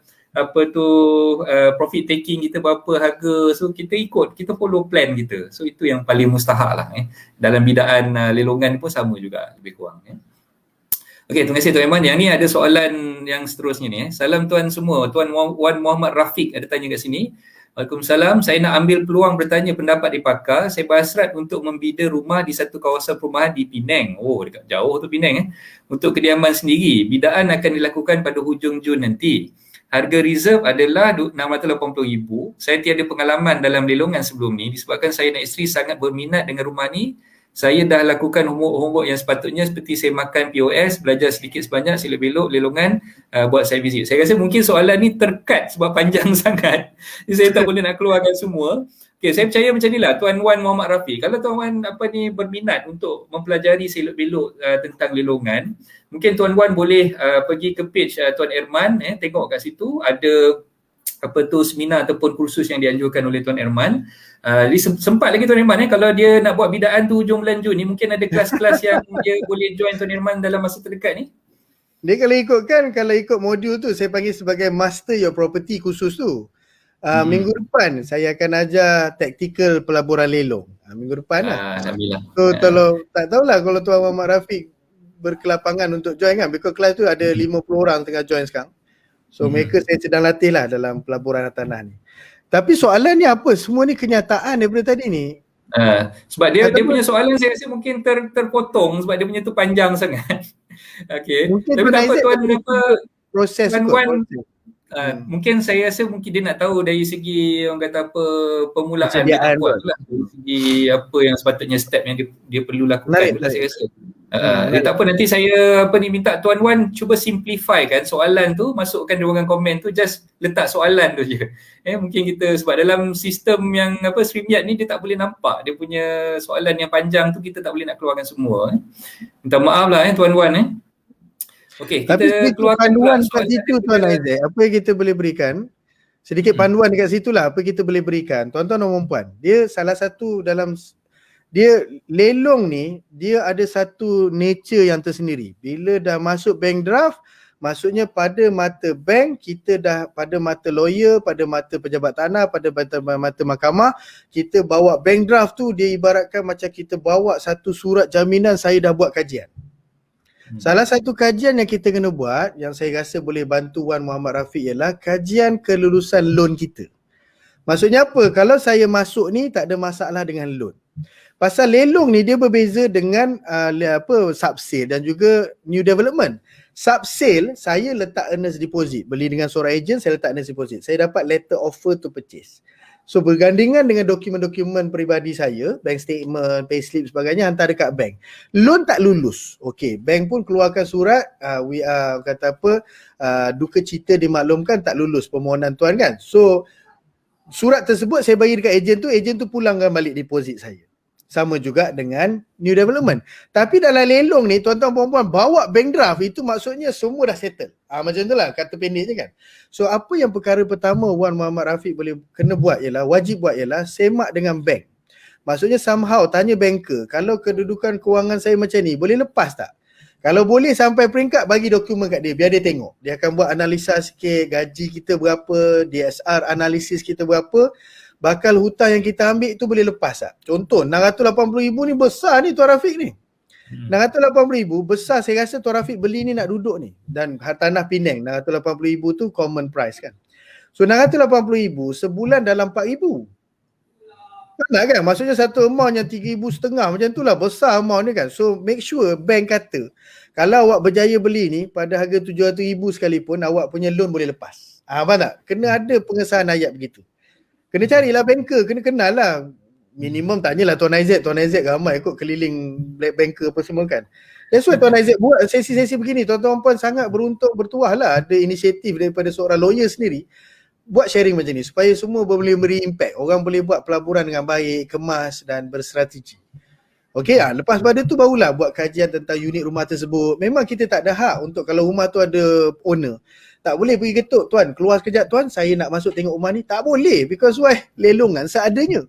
profit taking kita berapa harga, so kita ikut, kita follow plan kita. So itu yang paling mustahak lah. Dalam bidaan lelongan pun sama juga lebih kurang. Okey, terima kasih Tuan Herman. Yang ni ada soalan yang seterusnya ni. Salam tuan semua. Tuan Wan Muhammad Rafiq ada tanya kat sini. Waalaikumsalam. Saya nak ambil peluang bertanya pendapat di pakar. Saya berhasrat untuk membida rumah di satu kawasan perumahan di Penang. Oh, dekat jauh tu Penang. Untuk kediaman sendiri. Bidaan akan dilakukan pada hujung Jun nanti. Harga reserve adalah RM680,000. Saya tiada pengalaman dalam lelongan sebelum ni. Disebabkan saya dan isteri sangat berminat dengan rumah ni. Saya dah lakukan homework yang sepatutnya, seperti saya makan POS, belajar sedikit sebanyak, sila belok, lelongan, buat saya visit. Saya rasa mungkin soalan ni terkat sebab panjang sangat. Jadi saya tak boleh nak keluarkan semua. Okay, saya percaya macam ni lah Tuan Wan Muhammad Rafiq. Kalau Tuan Wan berminat untuk mempelajari selok-belok tentang lelongan, mungkin Tuan Wan boleh pergi ke page Tuan Herman, tengok kat situ ada seminar ataupun kursus yang dianjurkan oleh Tuan Herman. Sempat lagi Tuan Herman kalau dia nak buat bidaan tu hujung bulan Jun ni, mungkin ada kelas-kelas yang dia boleh join Tuan Herman dalam masa terdekat ni. Dia kalau ikut modul tu, saya panggil sebagai Master Your Property khusus tu. Minggu depan saya akan ajar taktikal pelaburan lelong. Minggu depan lah. So kalau tak tahulah kalau Tuan Muhammad Rafiq berkelapangan untuk join kan, because kelas tu ada 50 orang tengah join sekarang. So mereka saya sedang latih lah dalam pelaburan tanah ni. Tapi soalan ni apa? Semua ni kenyataan daripada tadi ni. Sebab dia punya soalan saya rasa mungkin terpotong sebab dia punya tu panjang sangat. Okey. Tapi tak apa Tuan proses Wan, mungkin saya rasa mungkin dia nak tahu dari segi orang kata permulaan dia nak buat lah. Dari segi apa yang sepatutnya step yang dia perlu lakukan lah saya rasa. Tak apa, nanti saya minta Tuan Wan cuba simplify kan soalan tu, masukkan di ruangan komen tu, just letak soalan tu je. Mungkin kita sebab dalam sistem yang StreamYard ni dia tak boleh nampak dia punya soalan yang panjang tu, kita tak boleh nak keluarkan semua. Minta maaf lah Tuan Wan. Okey, kita keluarkan panduan kat situ Tuan Aizat. Apa yang kita boleh berikan? Sedikit panduan dekat situ lah apa kita boleh berikan. Tuan-tuan dan puan-puan, dia salah satu dalam dia lelong ni, dia ada satu nature yang tersendiri. Bila dah masuk bank draft, maksudnya pada mata bank, kita dah pada mata lawyer, pada mata pejabat tanah, pada mata mahkamah, kita bawa bank draft tu, dia ibaratkan macam kita bawa satu surat jaminan saya dah buat kajian. Salah satu kajian yang kita kena buat, yang saya rasa boleh bantu Wan Muhammad Rafiq, ialah kajian kelulusan loan kita. Maksudnya apa? Kalau saya masuk ni tak ada masalah dengan loan. Pasal lelong ni dia berbeza dengan subsale dan juga new development. Subsale saya letak earnest deposit, beli dengan seorang ejen, saya letak earnest deposit. Saya dapat letter offer to purchase. So bergandingan dengan dokumen-dokumen peribadi saya, bank statement, payslip sebagainya, hantar dekat bank. Loan tak lulus. Okey, bank pun keluarkan surat, duka cita dimaklumkan tak lulus permohonan tuan kan. So surat tersebut saya bagi dekat ejen tu pulangkan balik deposit saya. Sama juga dengan new development. Tapi dalam lelong ni tuan-tuan puan-puan bawa bank draft itu maksudnya semua dah settle. Macam tu lah kata pendeknya kan. So apa yang perkara pertama Wan Muhammad Rafiq boleh kena buat ialah, wajib buat ialah semak dengan bank. Maksudnya somehow tanya banker, kalau kedudukan kewangan saya macam ni boleh lepas tak? Kalau boleh sampai peringkat, bagi dokumen kat dia, biar dia tengok. Dia akan buat analisa sikit, gaji kita berapa, DSR analisis kita berapa, bakal hutang yang kita ambil tu boleh lepas tak? Contoh, 680,000 ni besar ni Tuan Rafiq ni. 680,000 besar, saya rasa Tuan Rafiq beli ni nak duduk ni. Dan tanah Penang, 680,000 tu common price kan. So 680,000 sebulan dalam 4,000. Tak kan? Maksudnya satu amount yang 3,500 macam tu lah, besar amount ni kan. So make sure bank kata, kalau awak berjaya beli ni pada harga 700,000 sekalipun, awak punya loan boleh lepas. Faham tak? Kena ada pengesahan ayat begitu. Kena carilah banker, kena kenal lah. Minimum tanyalah Tuan Aizat ramai kot keliling black banker apa semua kan. That's why Tuan Aizat buat sesi-sesi begini. Tuan-tuan pun sangat beruntung, bertuah lah ada inisiatif daripada seorang lawyer sendiri buat sharing macam ni supaya semua boleh beri impact. Orang boleh buat pelaburan dengan baik, kemas dan berstrategi. Okey, lepas pada tu barulah buat kajian tentang unit rumah tersebut. Memang kita tak ada hak untuk, kalau rumah tu ada owner, tak boleh pergi ketuk, tuan keluar sekejap tuan, saya nak masuk tengok rumah ni. Tak boleh, because why? Lelongan seadanya.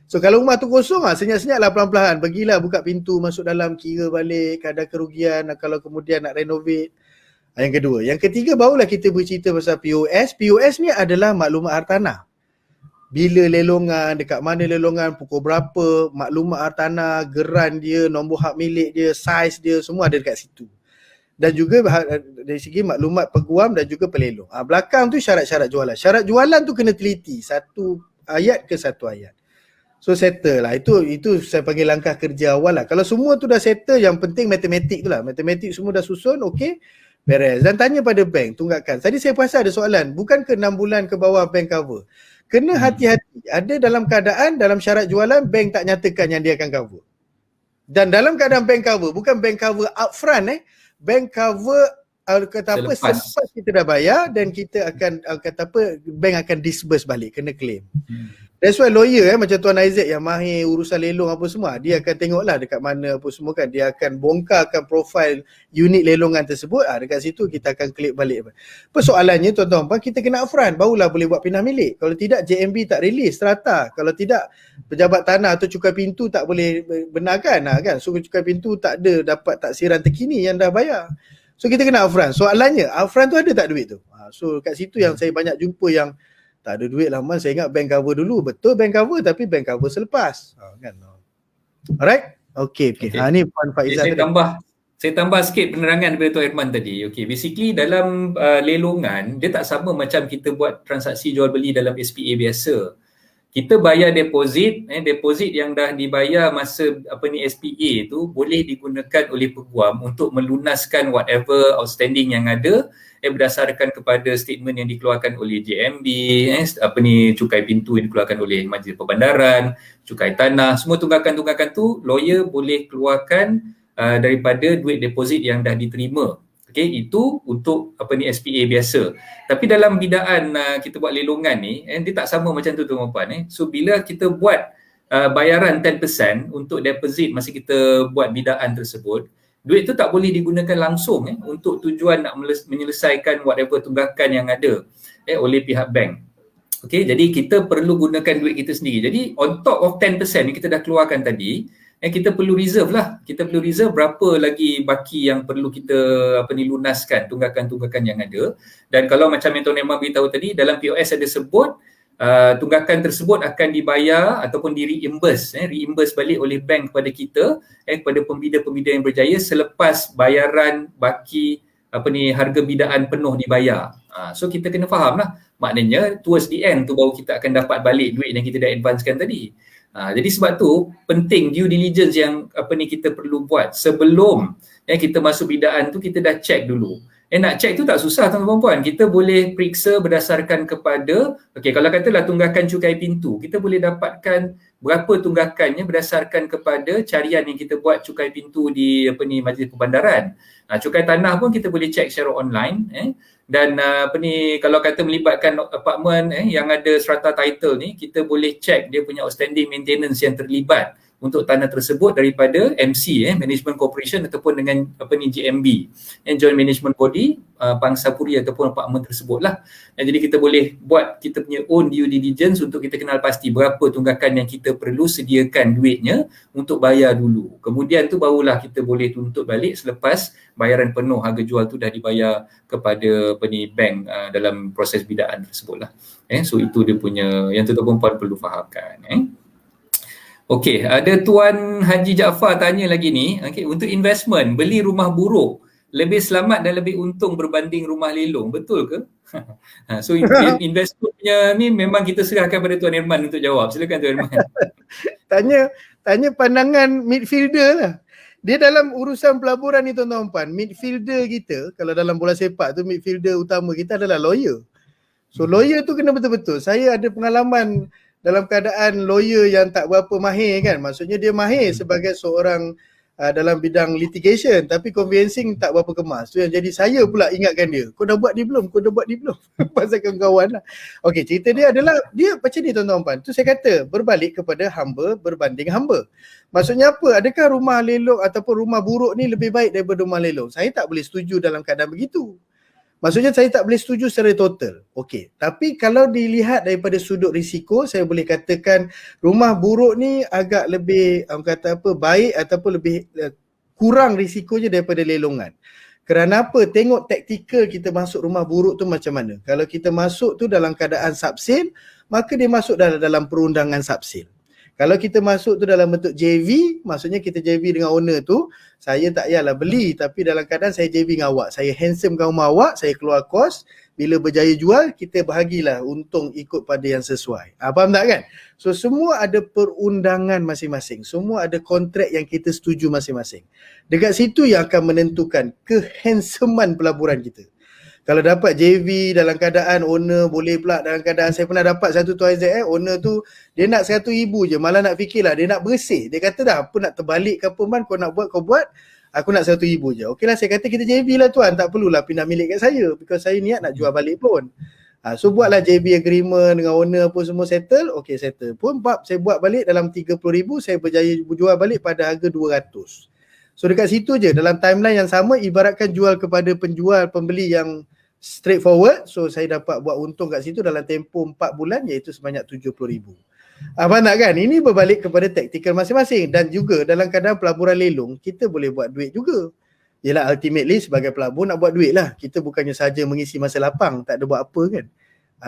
So kalau rumah tu kosong, senyap-senyap lah pelan-pelan, pergilah buka pintu, masuk dalam, kira balik kadar kerugian, kalau kemudian nak renovate. Yang kedua. Yang ketiga barulah kita bercerita pasal POS. POS ni adalah maklumat hartanah. Bila lelongan, dekat mana lelongan, pukul berapa, maklumat hartanah, geran dia, nombor hak milik dia, saiz dia, semua ada dekat situ. Dan juga dari segi maklumat peguam dan juga pelelong. Belakang tu syarat-syarat jualan. Syarat jualan tu kena teliti, satu ayat ke satu ayat. So settle lah. Itu saya panggil langkah kerja awal lah. Kalau semua tu dah settle, yang penting matematik tu lah. Matematik semua dah susun, okey, beres. Dan tanya pada bank, tunggakan. Tadi saya perasan ada soalan, bukan ke 6 bulan ke bawah bank cover. Kena hati-hati. Ada dalam keadaan, dalam syarat jualan, bank tak nyatakan yang dia akan cover. Dan dalam keadaan bank cover, bukan bank cover upfront bank cover kata apa, selepas kita dah bayar dan kita akan kata apa, bank akan disburse balik, kena claim. That's why lawyer macam Tuan Aizat yang mahir urusan lelong apa semua, dia akan tengoklah dekat mana apa semua kan, dia akan bongkarkan profil unit lelongan tersebut, dekat situ kita akan klik balik. Persoalannya tuan-tuan, kita kena upfront barulah boleh buat pindah milik. Kalau tidak JMB tak release strata, kalau tidak pejabat tanah atau cukai pintu tak boleh benarkan kan. So cukai pintu tak ada dapat taksiran terkini yang dah bayar. So kita kena upfront. Soalannya upfront tu ada tak duit tu? So kat situ yang saya banyak jumpa yang tak ada duit lah man, saya ingat bank cover dulu. Betul bank cover, tapi bank cover selepas. Kan? Alright? Okay. Ni Puan Faizah. Saya tambah sikit penerangan daripada Tuan Irman tadi. Okay, basically dalam lelongan, dia tak sama macam kita buat transaksi jual beli dalam SPA biasa. Kita bayar deposit, deposit yang dah dibayar masa SPA tu boleh digunakan oleh peguam untuk melunaskan whatever outstanding yang ada berdasarkan kepada statement yang dikeluarkan oleh JMB, cukai pintu yang dikeluarkan oleh Majlis Perbandaran, cukai tanah, semua tunggakan-tunggakan tu lawyer boleh keluarkan daripada duit deposit yang dah diterima. Okay, itu untuk SPA biasa. Tapi dalam bidaan kita buat lelongan ni, dia tak sama macam tu tuan-puan. So bila kita buat bayaran 10% untuk deposit masa kita buat bidaan tersebut, duit tu tak boleh digunakan langsung untuk tujuan nak menyelesaikan whatever tunggakan yang ada oleh pihak bank. Okay, jadi kita perlu gunakan duit kita sendiri. Jadi on top of 10% yang kita dah keluarkan tadi, kita perlu reserve lah. Kita perlu reserve berapa lagi baki yang perlu kita lunaskan, tunggakan-tunggakan yang ada. Dan kalau macam yang Tuan Irman beritahu tadi, dalam POS ada sebut tunggakan tersebut akan dibayar ataupun di-reimburse, reimburse balik oleh bank kepada kita, kepada pembida-pembida yang berjaya selepas bayaran baki harga bidaan penuh dibayar. So kita kena faham lah, maknanya towards the end tu baru kita akan dapat balik duit yang kita dah advancekan tadi. Jadi sebab tu penting due diligence yang kita perlu buat sebelum kita masuk bidaan tu, kita dah check dulu. Nak check tu tak susah tuan-tuan puan. Kita boleh periksa berdasarkan kepada kalau katalah tunggakan cukai pintu, kita boleh dapatkan berapa tunggakannya berdasarkan kepada carian yang kita buat cukai pintu di Majlis Perbandaran. Cukai tanah pun kita boleh check secara online dan kalau kata melibatkan apartmen yang ada strata title ni, kita boleh check dia punya outstanding maintenance yang terlibat untuk tanah tersebut daripada MC Management Corporation ataupun dengan GMB, Joint Management Body, pangsa puri ataupun apartmen tersebut lah. Dan jadi kita boleh buat kita punya own due diligence untuk kita kenal pasti berapa tunggakan yang kita perlu sediakan duitnya untuk bayar dulu. Kemudian tu barulah kita boleh tuntut balik selepas bayaran penuh harga jual tu dah dibayar kepada bank dalam proses bidaan tersebut lah. So itu dia punya yang tuan-tuan perempuan perlu fahamkan. Okey, ada Tuan Haji Jaafar tanya lagi ni, untuk investment, beli rumah buruk lebih selamat dan lebih untung berbanding rumah lelong, betul ke? So investment punya ni memang kita serahkan pada Tuan Herman untuk jawab. Silakan Tuan Herman. Tanya pandangan midfielder lah. Dia dalam urusan pelaburan ni tuan-tuan puan, midfielder kita kalau dalam bola sepak tu midfielder utama kita adalah lawyer. So lawyer tu kena betul-betul. Saya ada pengalaman dalam keadaan lawyer yang tak berapa mahir kan. Maksudnya dia mahir sebagai seorang dalam bidang litigation tapi conveyancing tak berapa kemas. So yang jadi saya pula ingatkan dia. Kau dah buat ni belum? Pasal kawan-kawan lah. Okey, cerita dia adalah dia macam ni tuan-tuan puan. Tu saya kata berbalik kepada hamba berbanding hamba. Maksudnya apa? Adakah rumah lelong ataupun rumah buruk ni lebih baik daripada rumah lelong? Saya tak boleh setuju dalam keadaan begitu. Maksudnya saya tak boleh setuju secara total. Okey, tapi kalau dilihat daripada sudut risiko, saya boleh katakan rumah buruk ni agak lebih baik ataupun lebih kurang risikonya daripada lelongan. Kerana apa? Tengok taktikal kita masuk rumah buruk tu macam mana. Kalau kita masuk tu dalam keadaan subsale, maka dia masuk dalam perundangan subsale. Kalau kita masuk tu dalam bentuk JV, maksudnya kita JV dengan owner tu, saya tak payahlah beli tapi dalam keadaan saya JV dengan awak. Saya handsomekan rumah awak, saya keluar kos, bila berjaya jual, kita bahagilah untung ikut pada yang sesuai. Faham tak kan? So semua ada perundangan masing-masing. Semua ada kontrak yang kita setuju masing-masing. Dekat situ yang akan menentukan kehandsomeman pelaburan kita. Kalau dapat JV dalam keadaan owner boleh pula dalam keadaan saya pernah dapat satu tu Isaac owner tu dia nak 100,000 je, malah nak fikirlah dia nak bersih. Dia kata dah apa nak terbalik ke apa man, kau nak buat kau buat, aku nak 100,000 je. Okeylah saya kata kita JV lah tuan, tak perlulah pindah milik kat saya because saya niat nak jual balik pun. So buatlah JV agreement dengan owner apa semua settle, okey settle. Pun saya buat balik dalam 30,000, saya berjaya jual balik pada harga 200. So dekat situ je dalam timeline yang sama ibaratkan jual kepada penjual pembeli yang straightforward, so saya dapat buat untung kat situ dalam tempoh 4 bulan iaitu sebanyak 70,000. Apa nak kan? Ini berbalik kepada taktikal masing-masing dan juga dalam keadaan pelaburan lelong kita boleh buat duit juga. Yelah ultimately sebagai pelabur nak buat duit lah. Kita bukannya saja mengisi masa lapang, tak ada buat apa kan.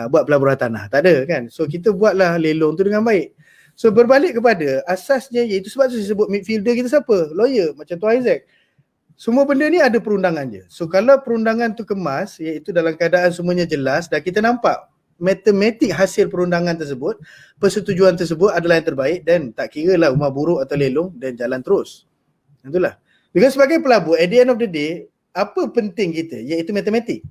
Buat pelaburan tanah, tak ada kan. So kita buatlah lelong tu dengan baik. So berbalik kepada asasnya iaitu sebab tu saya sebut midfielder kita siapa? Lawyer macam Tuan Isaac. Semua benda ni ada perundangan je. So kalau perundangan tu kemas iaitu dalam keadaan semuanya jelas dan kita nampak matematik hasil perundangan tersebut, persetujuan tersebut adalah yang terbaik dan tak kira lah rumah buruk atau lelong dan jalan terus. Itulah. Because sebagai pelabur at the end of the day, apa penting kita iaitu matematik.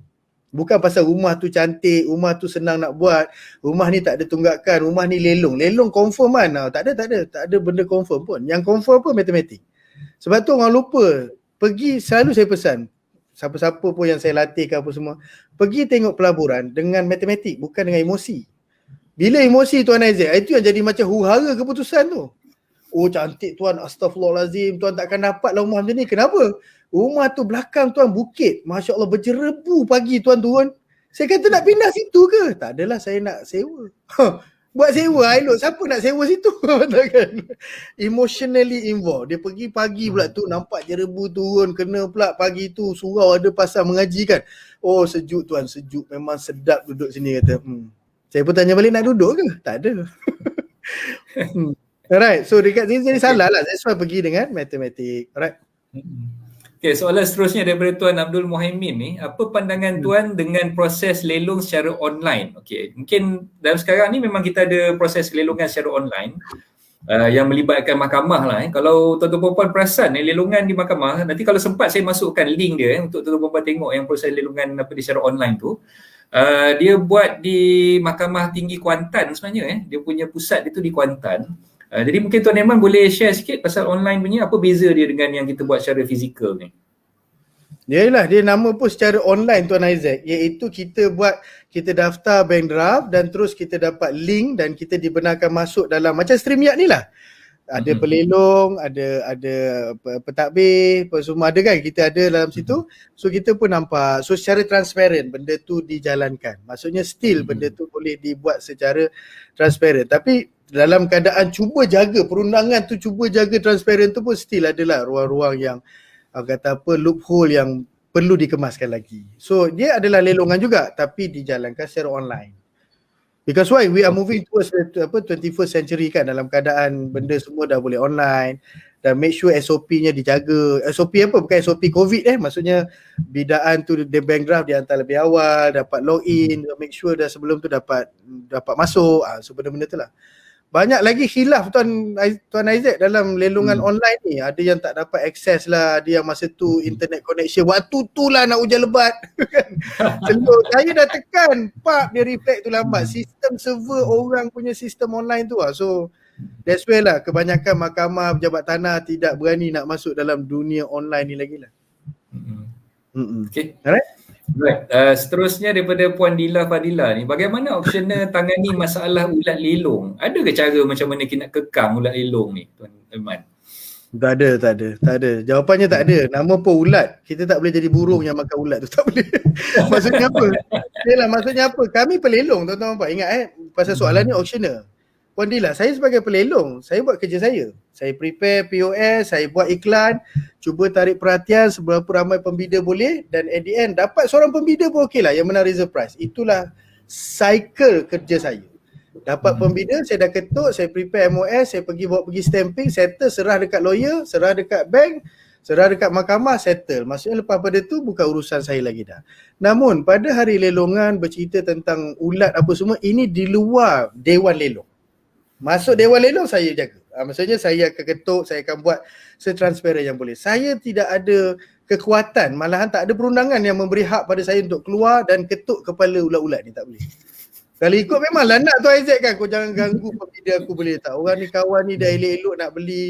Bukan pasal rumah tu cantik, rumah tu senang nak buat, rumah ni tak ada tunggakan, rumah ni lelong. Lelong confirm kan? Tak ada benda confirm pun. Yang confirm apa? Matematik. Sebab tu orang lupa. Pergi, selalu saya pesan, siapa-siapa pun yang saya latih ke apa semua, pergi tengok pelaburan dengan matematik, bukan dengan emosi. Bila emosi Tuan Isaac, itu yang jadi macam huru-hara keputusan tu. Oh cantik tuan, astagfirullahalazim, tuan takkan dapat lah rumah macam ni. Kenapa? Rumah tu belakang tuan bukit, Masya Allah berjerebu pagi tuan turun. Saya kata nak pindah situ ke? Tak adalah, saya nak sewa. Buat sewa elok, siapa nak sewa situ? Kan? Emotionally involved. Dia pergi pagi pula tu, nampak jerebu turun, kena pula pagi tu surau ada pasal mengaji kan. Oh sejuk tuan, sejuk, memang sedap duduk sini kata. Saya pun tanya balik nak duduk ke? Tak ada. Alright, so dekat sini salah lah. That's why pergi dengan matematik. Alright. Okay, soalan seterusnya daripada Tuan Abdul Muhaimin ni, apa pandangan Tuan dengan proses lelong secara online? Okay, mungkin dalam sekarang ni memang kita ada proses lelongan secara online yang melibatkan mahkamah lah. Kalau tuan-tuan perempuan perasan lelongan di mahkamah, nanti kalau sempat saya masukkan link dia untuk tuan-tuan perempuan tengok yang proses lelongan secara online tu. Dia buat di Mahkamah Tinggi Kuantan sebenarnya. Dia punya pusat dia tu di Kuantan. Jadi mungkin Tuan Herman boleh share sikit pasal online punya, apa beza dia dengan yang kita buat secara fizikal ni? Yalah, dia nama pun secara online Tuan Isaac, iaitu kita daftar bank draft dan terus kita dapat link dan kita dibenarkan masuk dalam macam StreamYard ni lah. Ada pelelong, ada pentadbir, semua ada kan, kita ada dalam situ. So kita pun nampak, so secara transparent benda tu dijalankan. Maksudnya still benda tu boleh dibuat secara transparent. Tapi dalam keadaan cuba jaga perundangan tu, cuba jaga transparent tu pun still adalah ruang-ruang yang kata apa, loophole yang perlu dikemaskan lagi. So dia adalah lelongan juga tapi dijalankan secara online. Because why we are moving towards 21st century kan, dalam keadaan benda semua dah boleh online, dan make sure SOP-nya dijaga. SOP apa? Bukan SOP COVID maksudnya bidaan tu dia bank draft dia hantar lebih awal, dapat login, make sure dah sebelum tu dapat masuk. So benda-benda tu lah. Banyak lagi khilaf Tuan Isaac dalam lelongan online ni. Ada yang tak dapat akses lah, ada yang masa tu internet connection waktu tu lah nak hujan lebat. Saya dah tekan, pak dia reflect tu lambat. Sistem server orang punya sistem online tu lah. So that's why lah kebanyakan mahkamah pejabat tanah tidak berani nak masuk dalam dunia online ni lagi lah. Okay. Alright. Right. Seterusnya daripada Puan Dila Fadila ni, bagaimana auctioneer tangani masalah ulat lelong? Ada ke cara macam mana kita nak kekang ulat lelong ni, Tuan Iman? Tak ada. Jawapannya tak ada. Nama pun ulat. Kita tak boleh jadi burung yang makan ulat tu. Tak boleh. Maksudnya apa? Maksudnya apa? Kami pelelong, tuan-tuan puan. Ingat pasal soalan ni auctioneer. Puan Dila, saya sebagai pelelong, saya buat kerja saya. Saya prepare POS, saya buat iklan, cuba tarik perhatian seberapa ramai pembida boleh, dan at the end dapat seorang pembida pun okey lah yang menang reserve prize. Itulah cycle kerja saya. Dapat pembida, saya dah ketuk, saya prepare MOS, saya bawa pergi stamping, settle, serah dekat lawyer, serah dekat bank, serah dekat mahkamah, settle. Maksudnya lepas pada tu bukan urusan saya lagi dah. Namun pada hari lelongan bercerita tentang ulat apa semua, ini di luar Dewan Lelong. Masuk Dewan Lelong saya jaga. Maksudnya saya akan ketuk, saya akan buat setransparan yang boleh. Saya tidak ada kekuatan, malahan tak ada perundangan yang memberi hak pada saya untuk keluar dan ketuk kepala ulat-ulat ni, tak boleh. Kalau ikut memanglah nak Tuan Isaac kan, kau jangan ganggu pembida aku, boleh tak? Orang ni kawan ni dah elok-elok nak beli,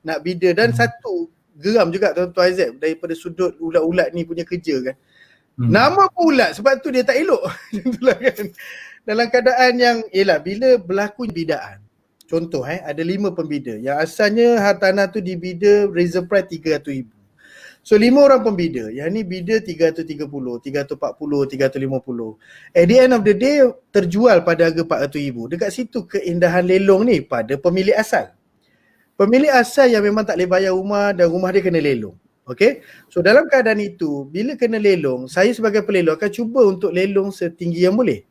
nak bida. Dan satu, geram juga Tuan Isaac daripada sudut ulat-ulat ni punya kerja kan. Nama pun ulat, sebab tu dia tak elok. Itulah kan. Dalam keadaan yang, yelah, bila berlaku bidaan, contoh ada 5 pembida yang asalnya hartanah tu dibida reserve price 300,000. So 5 orang pembida, yang ni bida 330, 340, 350. At the end of the day terjual pada harga 400,000. Dekat situ keindahan lelong ni pada pemilik asal. Pemilik asal yang memang tak boleh bayar rumah dan rumah dia kena lelong. Okay, so dalam keadaan itu, bila kena lelong, saya sebagai pelelong akan cuba untuk lelong setinggi yang boleh.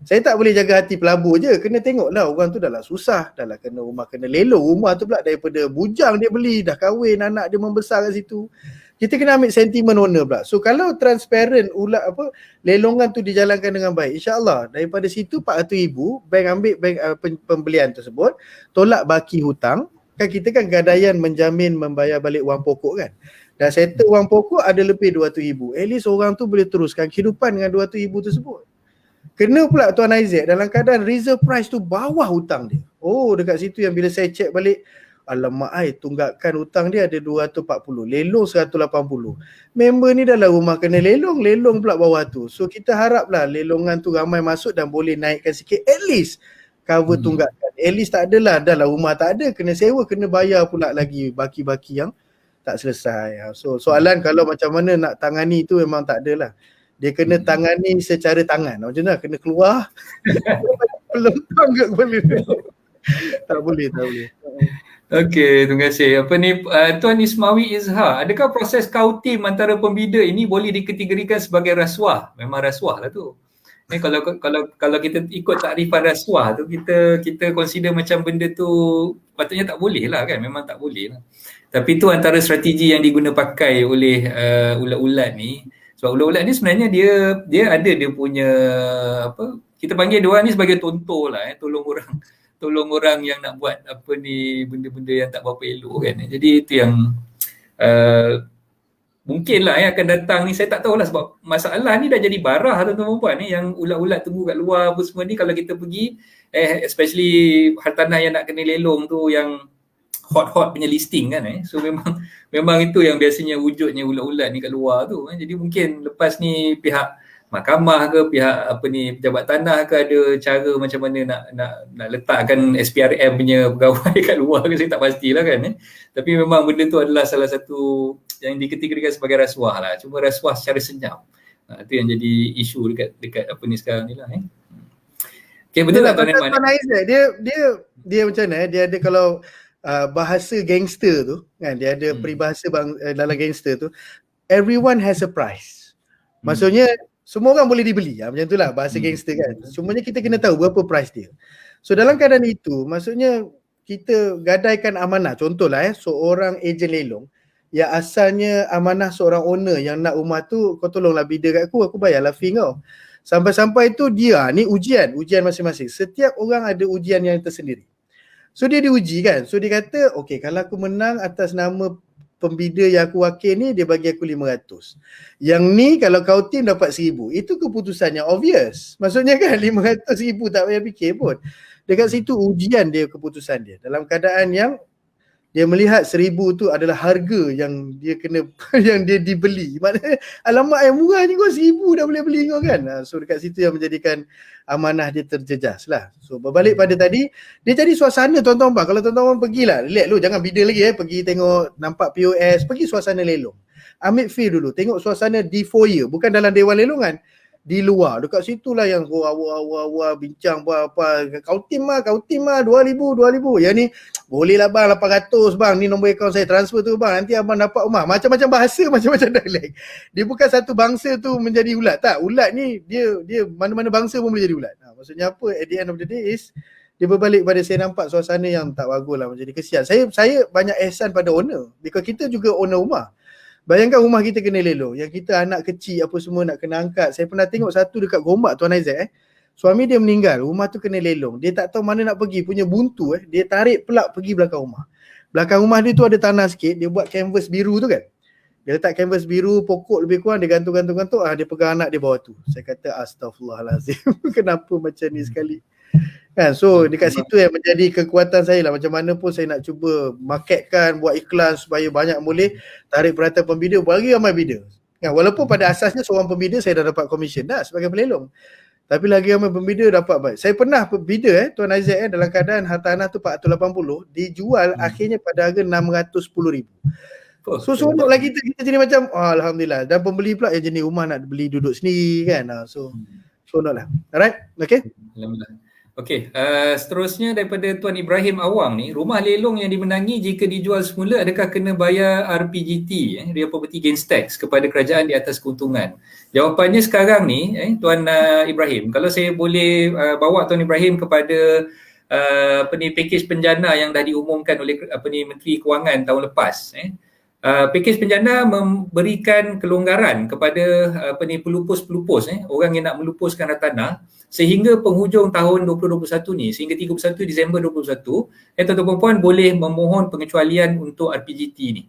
Saya tak boleh jaga hati pelabur je, kena tengoklah orang tu dah lah susah, dah lah kena rumah, kena lelong rumah tu pula daripada bujang dia beli, dah kahwin, anak dia membesar kat situ. Kita kena ambil sentimen owner pula. So kalau transparent lelongan tu dijalankan dengan baik, insya-Allah daripada situ 400,000 bank ambil pembelian tersebut, tolak baki hutang, kan kita kan gadaian menjamin membayar balik wang pokok kan. Dah settle wang pokok ada lebih 200,000. At least orang tu boleh teruskan kehidupan dengan 200,000 tersebut. Kena pula Tuan Isaac dalam keadaan reserve price tu bawah hutang dia. Oh, dekat situ yang bila saya cek balik, alamak tunggakan hutang dia ada 240, lelong 180. Member ni dalam rumah kena lelong pula bawah tu. So kita haraplah lelongan tu ramai masuk dan boleh naikkan sikit, at least cover tunggakan. At least tak adalah dalam rumah tak ada, kena sewa, kena bayar pula lagi baki-baki yang tak selesai. So soalan kalau macam mana nak tangani tu memang tak adalah. Dia kena tangani secara tangan. Macam mana? Kena keluar. Belum tangga kepala. Tak boleh. Okey, terima kasih. Tuan Ismawi Izhar, adakah proses kautim antara pembida ini boleh dikategorikan sebagai rasuah? Memang rasuah lah tu. Kalau kita ikut takrifan rasuah tu, kita consider macam benda tu patutnya tak boleh lah kan, memang tak boleh lah. Tapi tu antara strategi yang diguna pakai oleh ulat-ulat ni. Sebab ulat-ulat ni sebenarnya dia ada dia punya kita panggil dia orang ni sebagai tontor lah, tolong orang yang nak buat benda-benda yang tak berapa elok kan. Jadi itu yang mungkinlah akan datang ni, saya tak tahulah sebab masalah ni dah jadi barah tuan-tuan puan ni, yang ulat-ulat tunggu kat luar apa semua ni. Kalau kita pergi especially hartanah yang nak kena lelong tu, yang hot punya listing kan so memang itu yang biasanya wujudnya ulat-ulat ni kat luar tu. Jadi mungkin lepas ni pihak mahkamah ke, pihak pejabat tanah ke, ada cara macam mana nak letakkan SPRM punya pegawai kat luar ke, saya tak pastilah kan. Tapi memang benda tu adalah salah satu yang dikategorikan sebagai rasuah lah, cuma rasuah secara senyap. Itu yang jadi isu dekat sekarang ni lah. Okay, betul tak Tuan Rahman? Tuan Aizat, dia macam mana? Dia ada kalau bahasa gangster tu kan, dia ada peribahasa dalam gangster tu, everyone has a price. Maksudnya semua orang boleh dibeli. Macam itulah bahasa gangster kan. Cumanya kita kena tahu berapa price dia. So dalam keadaan itu, maksudnya kita gadaikan amanah. Contohlah seorang ejen lelong yang asalnya amanah seorang owner yang nak rumah tu, kau tolonglah bidar kat aku bayarlah fee kau. Sampai-sampai tu dia ni ujian masing-masing. Setiap orang ada ujian yang tersendiri. So dia diuji kan. So dia kata, okey, kalau aku menang atas nama pembida yang aku wakil ni, dia bagi aku 500. Yang ni kalau kau tim dapat 1000. Itu keputusannya obvious. Maksudnya kan 500,000 tak payah fikir pun. Dekat situ ujian dia, keputusan dia. Dalam keadaan yang dia melihat 1000 tu adalah harga yang dia kena yang dia dibeli. Maknanya alamak yang murah ni kau 1000 dah boleh beli kau kan. So dekat situ yang menjadikan amanah dia terjejas lah. So berbalik pada tadi, dia jadi suasana tuan-tuan bang. Kalau tuan-tuan pergilah, lihat lu jangan bida lagi pergi tengok nampak POS, pergi suasana lelong. Ambil feel dulu, tengok suasana di foyer, bukan dalam dewan lelongan. Di luar, dekat situlah yang wah bincang apa kau tim mah 2000 yang ni boleh lah bang 800 bang, ni nombor akaun saya, transfer tu bang, nanti abang dapat rumah. Macam-macam bahasa, macam-macam dialek. Dia bukan satu bangsa tu menjadi ulat, tak, ulat ni dia mana-mana bangsa pun boleh jadi ulat. Maksudnya apa, at the end of the day is dia berbalik pada saya nampak suasana yang tak bagus lah, menjadi kesian. Saya banyak ihsan pada owner, because kita juga owner rumah. Bayangkan rumah kita kena lelong, yang kita anak kecil apa semua nak kena angkat. Saya pernah tengok satu dekat Gombak Tuan Aizat suami dia meninggal, rumah tu kena lelong. Dia tak tahu mana nak pergi, punya buntu dia tarik pelak pergi belakang rumah. Belakang rumah dia tu ada tanah sikit, dia buat canvas biru tu kan. Dia letak canvas biru, pokok lebih kurang, dia gantung-gantung, dia pegang anak dia bawah tu. Saya kata astaghfirullahalazim. Kenapa macam ni sekali? Kan, so dekat situ yang menjadi kekuatan saya lah. Macam mana pun saya nak cuba marketkan, buat iklan supaya banyak boleh tarik perhatian pembida, bagi ramai bida. Kan, walaupun pada asasnya seorang pembida saya dah dapat komisen dah sebagai pelelong, tapi lagi ramai pembida dapat baik. Saya pernah bida Tuan Aizat dalam keadaan harta tanah tu 480, dijual akhirnya pada harga 610,000. So seronok lagi kita jadi macam alhamdulillah, dan pembeli pula yang jenis rumah nak beli duduk sendiri kan. So seronok lah. Alright, okay. Alhamdulillah. Okey, seterusnya daripada Tuan Ibrahim Awang ni, rumah lelong yang dimenangi jika dijual semula adakah kena bayar RPGT, Real Property Gains Tax, kepada kerajaan di atas keuntungan? Jawapannya sekarang ni, Tuan Ibrahim, kalau saya boleh bawa Tuan Ibrahim kepada pakej penjana yang dah diumumkan oleh Menteri Kewangan tahun lepas. Pakej penjana memberikan kelonggaran kepada pelupus-pelupus, orang yang nak melupuskan tanah sehingga penghujung tahun 2021 ni, sehingga 31 Disember 2021, tuan-tuan dan puan boleh memohon pengecualian untuk RPGT ni.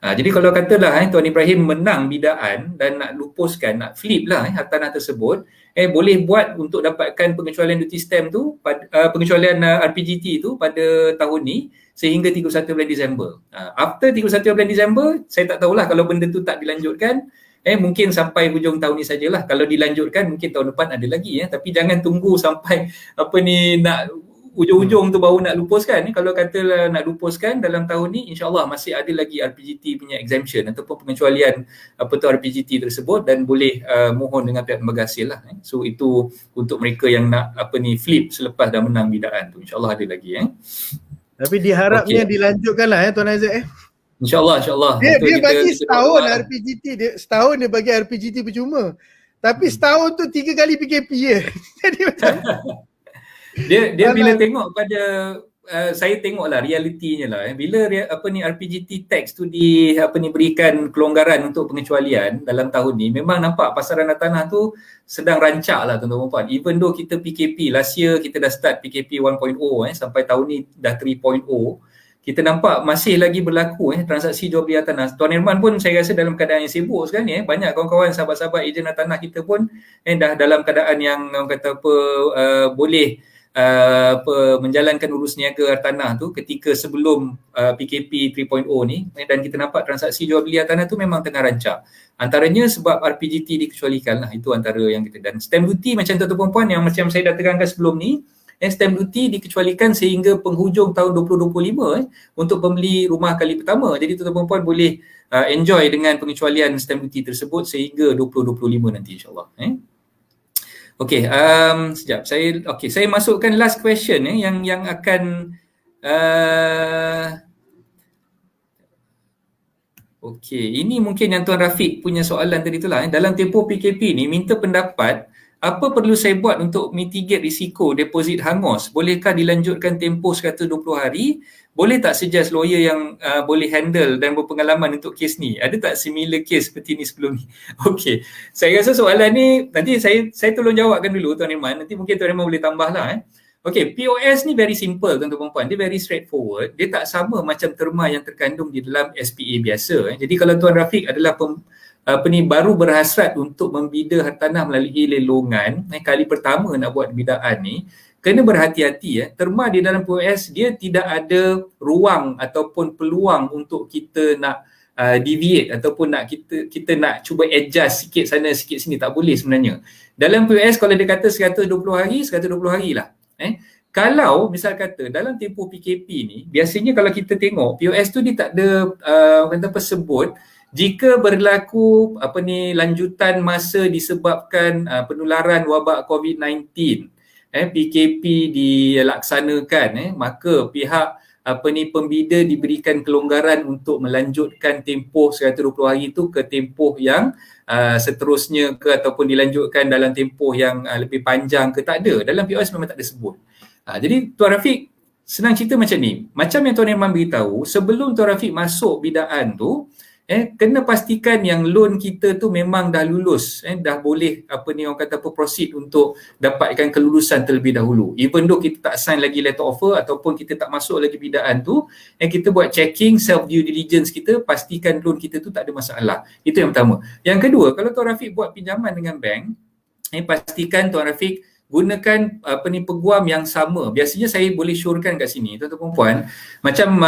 Jadi kalau katalah Tuan Ibrahim menang bidaan dan nak lupuskan, nak flip lah tanah tersebut, boleh buat untuk dapatkan pengecualian duty stamp tu, pengecualian RPGT tu pada tahun ni sehingga 31 bulan Disember. After 31 bulan Disember, saya tak tahulah kalau benda tu tak dilanjutkan, mungkin sampai hujung tahun ni sajalah. Kalau dilanjutkan mungkin tahun depan ada lagi, tapi jangan tunggu sampai nak ujung-ujung tu baru nak lupuskan. Kalau katalah nak lupuskan dalam tahun ni, insya-Allah masih ada lagi RPGT punya exemption ataupun pengecualian RPGT tersebut, dan boleh mohon dengan pihak lembaga hasil lah. So itu untuk mereka yang nak flip selepas dah menang bidaan tu, insya-Allah ada lagi. Tapi diharapnya dilanjutkan lah Tuan Aizat. InsyaAllah. Dia bagi setahun RPGT, setahun dia bagi RPGT percuma. Tapi setahun tu 3 kali PKP je. Jadi macam dia bila tengok pada saya tengoklah realitinya lah. Bila RPGT tax tu berikan kelonggaran untuk pengecualian dalam tahun ni, memang nampak pasaran tanah tu sedang rancak lah tuan-tuan dan puan. Even though kita PKP, last year kita dah start PKP 1.0 sampai tahun ni dah 3.0, kita nampak masih lagi berlaku transaksi jual beli tanah. Tuan Irman pun saya rasa dalam keadaan yang sibuk sekarang ni, banyak kawan-kawan sahabat-sahabat ejen tanah kita pun dah dalam keadaan yang orang kata boleh menjalankan urus niaga hartanah tu ketika sebelum PKP 3.0 ni, dan kita nampak transaksi jual beli hartanah tu memang tengah rancak. Antaranya sebab RPJT dikecualikan lah, itu antara yang kita, dan stamp duty macam tuan-tuan puan yang macam saya dah terangkan sebelum ni, stamp duty dikecualikan sehingga penghujung tahun 2025 untuk pembeli rumah kali pertama. Jadi tuan-tuan puan boleh enjoy dengan pengecualian stamp duty tersebut sehingga 2025 nanti insyaAllah. Okey, sekejap. Saya masukkan last question yang akan okey, ini mungkin yang Tuan Rafiq punya soalan tadi itulah. Dalam tempoh PKP ni minta pendapat, apa perlu saya buat untuk mitigate risiko deposit hangus? Bolehkah dilanjutkan tempoh 120 hari? Boleh tak suggest lawyer yang boleh handle dan berpengalaman untuk kes ni? Ada tak similar case seperti ni sebelum ni? Okey, saya rasa soalan ni nanti saya tolong jawabkan dulu Tuan Irman. Nanti mungkin Tuan Irman boleh tambah lah. Okey, POS ni very simple tuan-tuan puan. Dia very straightforward. Dia tak sama macam terma yang terkandung di dalam SPA biasa. Jadi kalau Tuan Rafiq adalah baru berhasrat untuk membida hartanah melalui lelongan, kali pertama nak buat bidaan ni, kena berhati-hati. Terma di dalam POS dia tidak ada ruang ataupun peluang untuk kita nak deviate ataupun nak kita nak cuba adjust sikit sana sikit sini, tak boleh sebenarnya. Dalam POS kalau dia kata 120 hari, 120 hari lah. Kalau misal kata dalam tempoh PKP ni, biasanya kalau kita tengok POS tu dia tak ada sebut jika berlaku lanjutan masa disebabkan penularan wabak COVID-19, PKP dilaksanakan, maka pihak pembida diberikan kelonggaran untuk melanjutkan tempoh 120 hari itu ke tempoh yang seterusnya ke, ataupun dilanjutkan dalam tempoh yang lebih panjang ke, tak ada. Dalam POS memang tak ada sebut. Jadi Tuan Rafiq senang cerita macam ni. Macam yang Tuan Irman beritahu, sebelum Tuan Rafiq masuk bidaan tu, kena pastikan yang loan kita tu memang dah lulus, dah boleh proceed untuk dapatkan kelulusan terlebih dahulu. Even though kita tak sign lagi letter offer ataupun kita tak masuk lagi bidaan tu, kita buat checking self due diligence kita, pastikan loan kita tu tak ada masalah. Itu yang pertama. Yang kedua, kalau Tuan Rafiq buat pinjaman dengan bank, pastikan Tuan Rafiq gunakan peguam yang sama. Biasanya saya boleh syorkan kat sini tuan-tuan puan, macam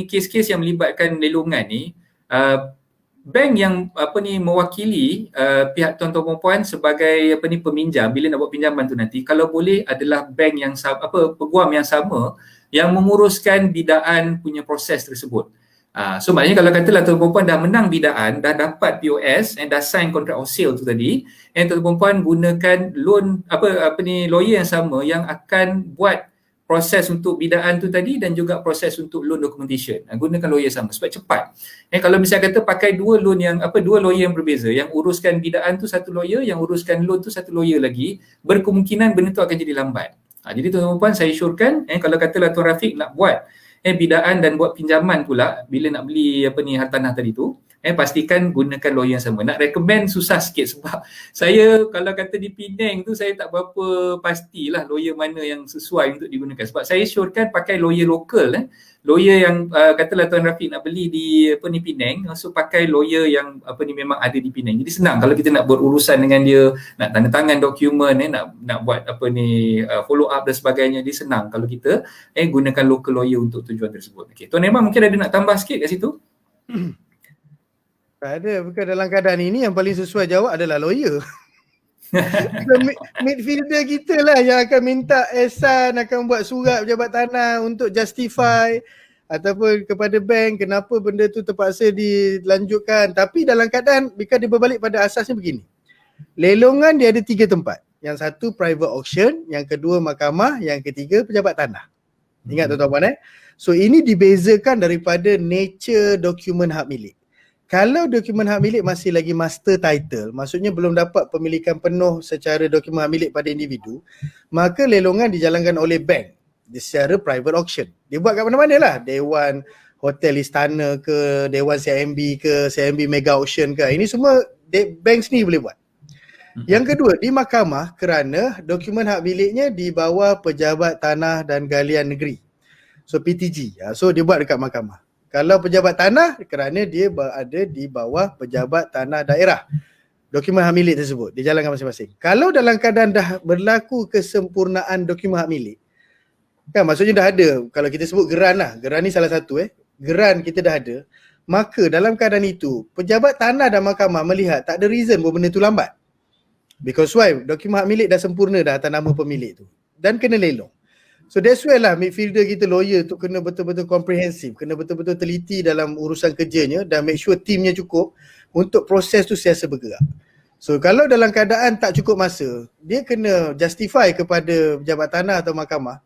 kes-kes yang melibatkan lelongan ni, bank yang mewakili pihak tuan-tuan puan sebagai peminjam bila nak buat pinjaman tu nanti, kalau boleh adalah bank yang peguam yang sama yang menguruskan bidaan punya proses tersebut. So maknanya kalau katalah tuan-tuan puan dah menang bidaan, dah dapat POS and dah sign contract of sale tu tadi, and tuan-tuan puan gunakan loan lawyer yang sama yang akan buat proses untuk bidaan tu tadi dan juga proses untuk loan documentation. Gunakan lawyer sama sebab cepat. Kalau misalnya kata pakai dua lawyer yang berbeza, yang uruskan bidaan tu satu lawyer, yang uruskan loan tu satu lawyer lagi, berkemungkinan benda tu akan jadi lambat. Jadi tuan-tuan puan, saya syorkan kalau katalah Tuan Rafiq nak buat bidaan dan buat pinjaman pula bila nak beli hartanah tadi tu, pastikan gunakan lawyer yang sama. Nak recommend susah sikit sebab saya kalau kata di Penang tu saya tak berapa pastilah lawyer mana yang sesuai untuk digunakan. Sebab saya syorkan pakai lawyer lokal, lawyer yang katalah Tuan Rafiq nak beli di Penang, so pakai lawyer yang memang ada di Penang. Jadi senang kalau kita nak berurusan dengan dia, nak tanda tangan dokumen, nak buat follow up dan sebagainya, dia senang kalau kita gunakan local lawyer untuk tujuan tersebut. Okey, Tuan Irman mungkin ada nak tambah sikit kat situ? Tak ada, bukan dalam keadaan ini yang paling sesuai jawab adalah lawyer. Midfielder kita lah yang akan minta Ehsan akan buat surat pejabat tanah untuk justify ataupun kepada bank kenapa benda tu terpaksa dilanjutkan. Tapi dalam keadaan bila dia berbalik pada asasnya begini. Lelongan dia ada 3 tempat. Yang satu private auction, yang kedua mahkamah, yang ketiga pejabat tanah. Ingat tuan-tuan So ini dibezakan daripada nature dokumen hak milik. Kalau dokumen hak milik masih lagi master title, maksudnya belum dapat pemilikan penuh secara dokumen hak milik pada individu, maka lelongan dijalankan oleh bank secara private auction. Dia buat kat mana-mana lah. Dewan Hotel Istana ke, Dewan CIMB ke, CIMB Mega Auction ke. Ini semua bank sendiri boleh buat. Yang kedua, di mahkamah kerana dokumen hak miliknya di bawah Pejabat Tanah dan Galian Negeri. So PTG. So dia buat dekat mahkamah. Kalau pejabat tanah kerana dia berada di bawah pejabat tanah daerah. Dokumen hak milik tersebut dijalankan masing-masing. Kalau dalam keadaan dah berlaku kesempurnaan dokumen hak milik, Kan maksudnya dah ada. Kalau kita sebut geran lah. Geran ni salah satu Geran kita dah ada. Maka dalam keadaan itu, pejabat tanah dan mahkamah melihat tak ada reason pun benda tu lambat. Because why? Dokumen hak milik dah sempurna dah atas nama pemilik tu. Dan kena lelong. So that's why lah midfielder kita, lawyer tu kena betul-betul komprehensif, kena betul-betul teliti dalam urusan kerjanya dan make sure timnya cukup untuk proses tu siasa bergerak. So kalau dalam keadaan tak cukup masa, dia kena justify kepada pejabat tanah atau mahkamah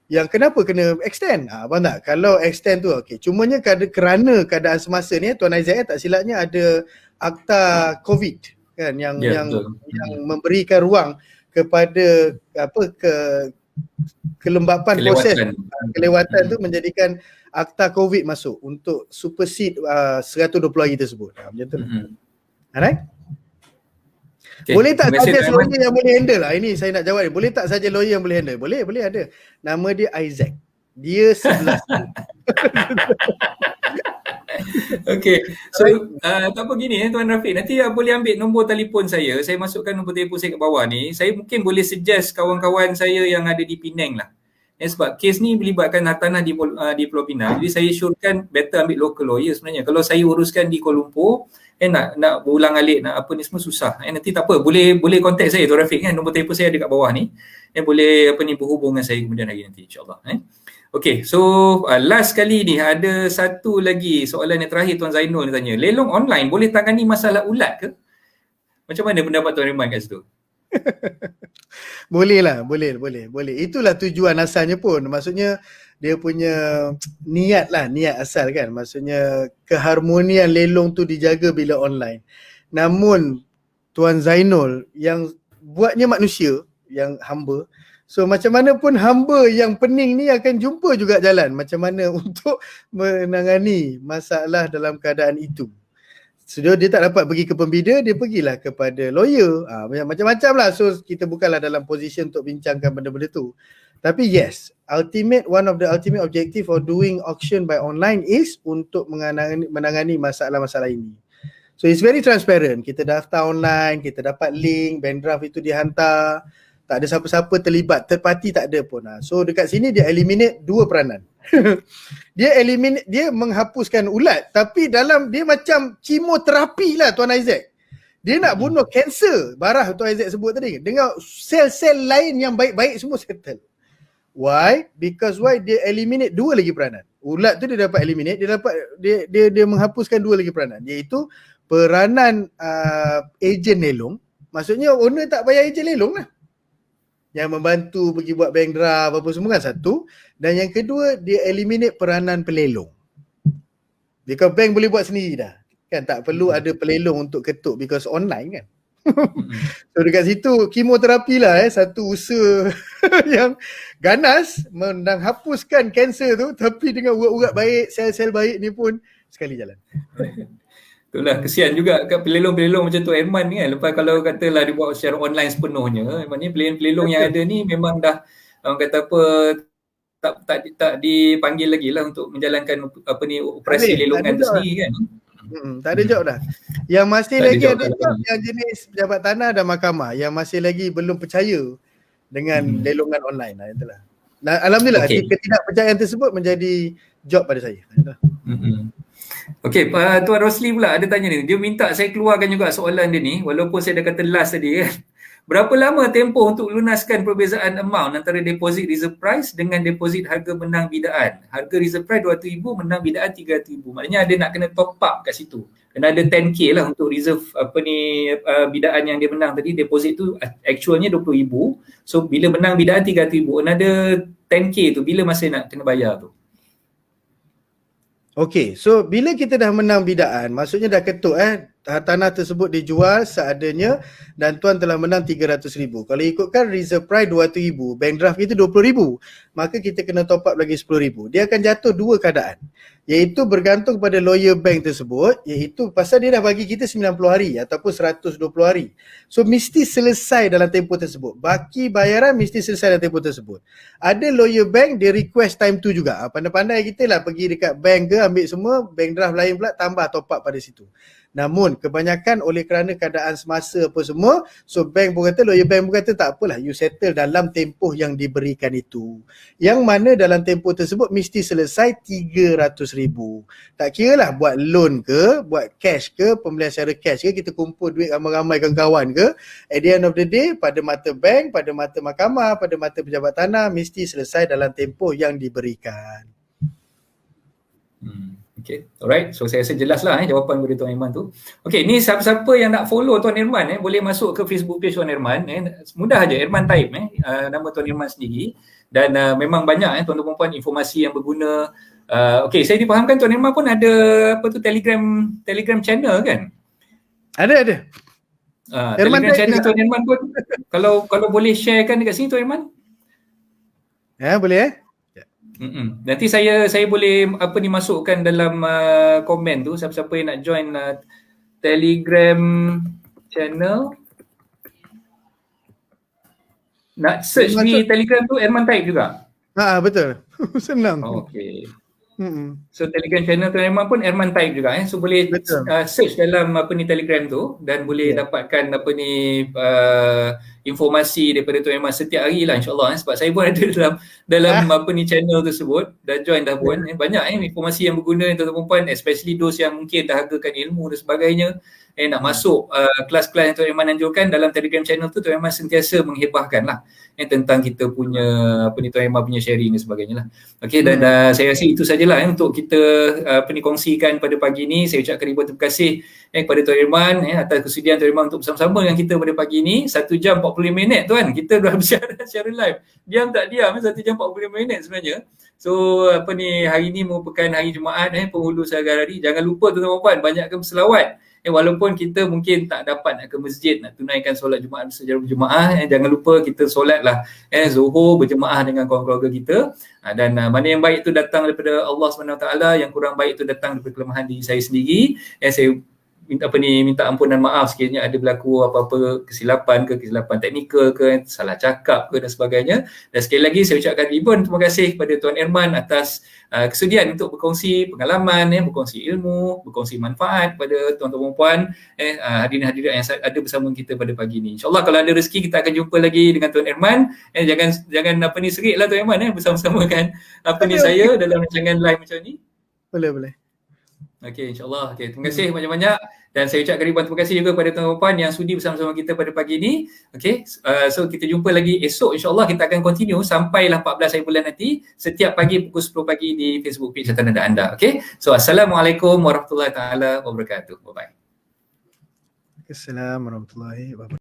yang kenapa kena extend. Faham tak? Kalau extend tu okey. Cumanya kerana keadaan semasa ni Tuan Isaac tak silapnya ada akta COVID kan yang memberikan ruang kepada kelembapan proses kelewatan tu menjadikan akta COVID masuk untuk supersede 120 hari tersebut. Macam tu. Alright? Okay. Boleh tak saja lawyer yang boleh handle lah? Ini saya nak jawab ni. Boleh tak saja lawyer yang boleh handle? Boleh ada. Nama dia Isaac. Dia 11. Okay. So tak apa gini Tuan Rafiq. Nanti boleh ambil nombor telefon saya. Saya masukkan nombor telefon saya kat bawah ni. Saya mungkin boleh suggest kawan-kawan saya yang ada di Penang lah. Sebab kes ni melibatkan hartanah di Pulau Pinang. Jadi saya syorkan better ambil local lawyer sebenarnya. Kalau saya uruskan di Kuala Lumpur, nak berulang alik, nak apa ni semua susah. Nanti tak apa, boleh contact saya Tuan Rafiq kan. Nombor telefon saya ada kat bawah ni. Boleh berhubung dengan saya kemudian hari nanti insya-Allah. Okay, so last kali ni ada satu lagi soalan yang terakhir Tuan Zainul ni tanya. Lelong online boleh tangani masalah ulat ke? Macam mana pendapat Tuan Reman kat situ? Boleh. Itulah tujuan asalnya pun. Maksudnya dia punya niat asal kan. Maksudnya keharmonian lelong tu dijaga bila online. Namun Tuan Zainul yang buatnya manusia yang hamba. So macam mana pun hamba yang pening ni akan jumpa juga jalan macam mana untuk menangani masalah dalam keadaan itu. So dia tak dapat pergi ke pembina, dia pergilah kepada lawyer. Macam-macam lah. So kita bukanlah dalam posisi untuk bincangkan benda-benda tu. Tapi yes, one of the ultimate objective of doing auction by online is untuk menangani masalah-masalah ini. So it's very transparent. Kita daftar online, kita dapat link, band draft itu dihantar. Tak ada siapa-siapa terlibat, third party tak ada pun. So dekat sini dia eliminate dua peranan. Dia menghapuskan ulat, tapi dalam dia macam kemoterapi lah Tuan Isaac. Dia nak bunuh kanser, barah Tuan Isaac sebut tadi. Dengan sel-sel lain yang baik-baik semua settle. Why? Because dia eliminate dua lagi peranan. Ulat tu dia dapat eliminate, dia menghapuskan dua lagi peranan, iaitu peranan ejen lelong. Maksudnya owner tak payah ejen lelong lah. Yang membantu pergi buat bank draft apa semua kan satu. Dan yang kedua, dia eliminate peranan pelelong. Because bank boleh buat sendiri dah. Kan tak perlu ada pelelong untuk ketuk because online kan. So dekat situ kemoterapi lah satu usaha yang ganas menghapuskan kanser tu, tapi dengan urat-urat baik, sel-sel baik ni pun sekali jalan. Itulah, kesian juga kat pelelong-pelelong macam tu Herman ni kan. Lepas kalau katalah dia buat secara online sepenuhnya, maknanya pelelong-pelelong yang ada ni memang dah orang kata apa tak dipanggil lagi lah untuk menjalankan operasi lelongan tu sendiri kan. Tak ada job dah. Yang masih lagi ada job yang jenis pejabat tanah dan mahkamah yang masih lagi belum percaya dengan lelongan online lah. Itulah. Alhamdulillah ketidakpercayaan tersebut menjadi job pada saya. Okey, Tuan Rosli pula ada tanya ni. Dia minta saya keluarkan juga soalan dia ni walaupun saya dah kata last tadi kan. Berapa lama tempoh untuk lunaskan perbezaan amount antara deposit reserve price dengan deposit harga menang bidaan? Harga reserve price RM200,000, menang bidaan RM300,000. Maknanya ada nak kena top up kat situ. Kena ada 10k lah untuk reserve bidaan yang dia menang tadi. Deposit tu actualnya RM20,000. So bila menang bidaan RM300,000, ada 10k tu bila masa nak kena bayar tu? Okey, so bila kita dah menang bidaan, maksudnya dah ketuk tanah tersebut dijual seadanya dan tuan telah menang RM300,000. Kalau ikutkan reserve price RM200,000, bank draft kita RM20,000, maka kita kena top up lagi RM10,000. Dia akan jatuh dua keadaan, iaitu bergantung pada lawyer bank tersebut, iaitu pasal dia dah bagi kita 90 hari ataupun 120 hari. So mesti selesai dalam tempoh tersebut. Baki bayaran mesti selesai dalam tempoh tersebut. Ada lawyer bank dia request time tu juga. Pandai-pandai kita lah pergi dekat bank ke ambil semua, bank draft lain pula tambah top up pada situ. Namun kebanyakan oleh kerana keadaan semasa apa semua, so bank pun kata, lawyer bank pun kata tak apalah, you settle dalam tempoh yang diberikan itu. Yang mana dalam tempoh tersebut mesti selesai 300,000. Tak kira lah buat loan ke, buat cash ke, pembelian secara cash ke, kita kumpul duit ramai-ramai kawan-kawan ke, at the end of the day, pada mata bank, pada mata mahkamah, pada mata pejabat tanah, mesti selesai dalam tempoh yang diberikan. Okay, alright. So saya rasa jelas lah jawapan kepada Tuan Irman tu. Okay, ni siapa-siapa yang nak follow Tuan Irman boleh masuk ke Facebook page Tuan Irman. Mudah aja, Irman type nama Tuan Irman sendiri. Dan memang banyak tuan-tuan dan puan informasi yang berguna. Okay, saya dipahamkan Tuan Irman pun ada Telegram channel kan? Ada. Telegram channel Tuan Irman pun kalau boleh sharekan dekat sini Tuan Irman. Ya, boleh Nanti saya boleh masukkan dalam komen tu, siapa-siapa yang nak join Telegram channel, nak search di Telegram tu Irman type juga. Betul. Senang. Okay. So Telegram channel Tuan Irman pun Irman type juga so boleh search dalam Telegram tu dan boleh dapatkan informasi daripada Tuan Irman setiap hari lah insya-Allah sebab saya pun ada dalam channel tersebut dan join dah pun banyak informasi yang berguna tuan-tuan puan, especially those yang mungkin dahagakan ilmu dan sebagainya nak masuk kelas-kelas yang Tuan Irman anjurkan dalam Telegram channel tu. Tuan Irman sentiasa menghebahkan lah tentang kita punya Tuan Irman punya sharing dan sebagainya lah. Okay, dan saya rasa itu sajalah untuk kita kongsikan pada pagi ni. Saya ucapkan ribuan terima kasih kepada Tuan Irman atas kesudian Tuan Irman untuk bersama-sama dengan kita pada pagi ni. 1 jam 45 minit tuan, kita dah bersiaran secara live. Diam tak diam 1 jam 45 minit sebenarnya. So hari ni merupakan hari Jumaat penghulu sehari-hari. Jangan lupa tuan-tuan puan banyakkan berselawat. Walaupun kita mungkin tak dapat nak ke masjid nak tunaikan solat Jumaat secara berjemaah, jangan lupa kita solatlah Zuhur berjemaah dengan kawan-keluarga kita. Dan mana yang baik itu datang daripada Allah SWT, yang kurang baik itu datang daripada kelemahan diri saya sendiri. Saya minta ampunan maaf sekiranya ada berlaku apa-apa kesilapan teknikal ke, salah cakap ke dan sebagainya. Dan sekali lagi saya ucapkan ribuan terima kasih kepada Tuan Irman atas kesudian untuk berkongsi pengalaman, berkongsi ilmu, berkongsi manfaat kepada tuan-tuan dan puan, hadirin-hadirat yang ada bersama kita pada pagi ini. InsyaAllah kalau ada rezeki kita akan jumpa lagi dengan Tuan Irman. Jangan seritlah Tuan Irman bersama-sama kan saya dalam rancangan live macam ni. Boleh. Okey, insyaAllah. Okay, terima kasih banyak-banyak dan saya ucapkan ribuan terima kasih juga kepada tuan-tuan dan puan yang sudi bersama-sama kita pada pagi ini. Okey, so kita jumpa lagi esok insyaAllah. Kita akan continue sampailah 14 hari bulan nanti setiap pagi pukul 10 pagi di Facebook page catatan anda. Okey, so Assalamualaikum warahmatullahi taala wabarakatuh. Bye-bye. Assalamualaikum warahmatullahi wabarakatuh.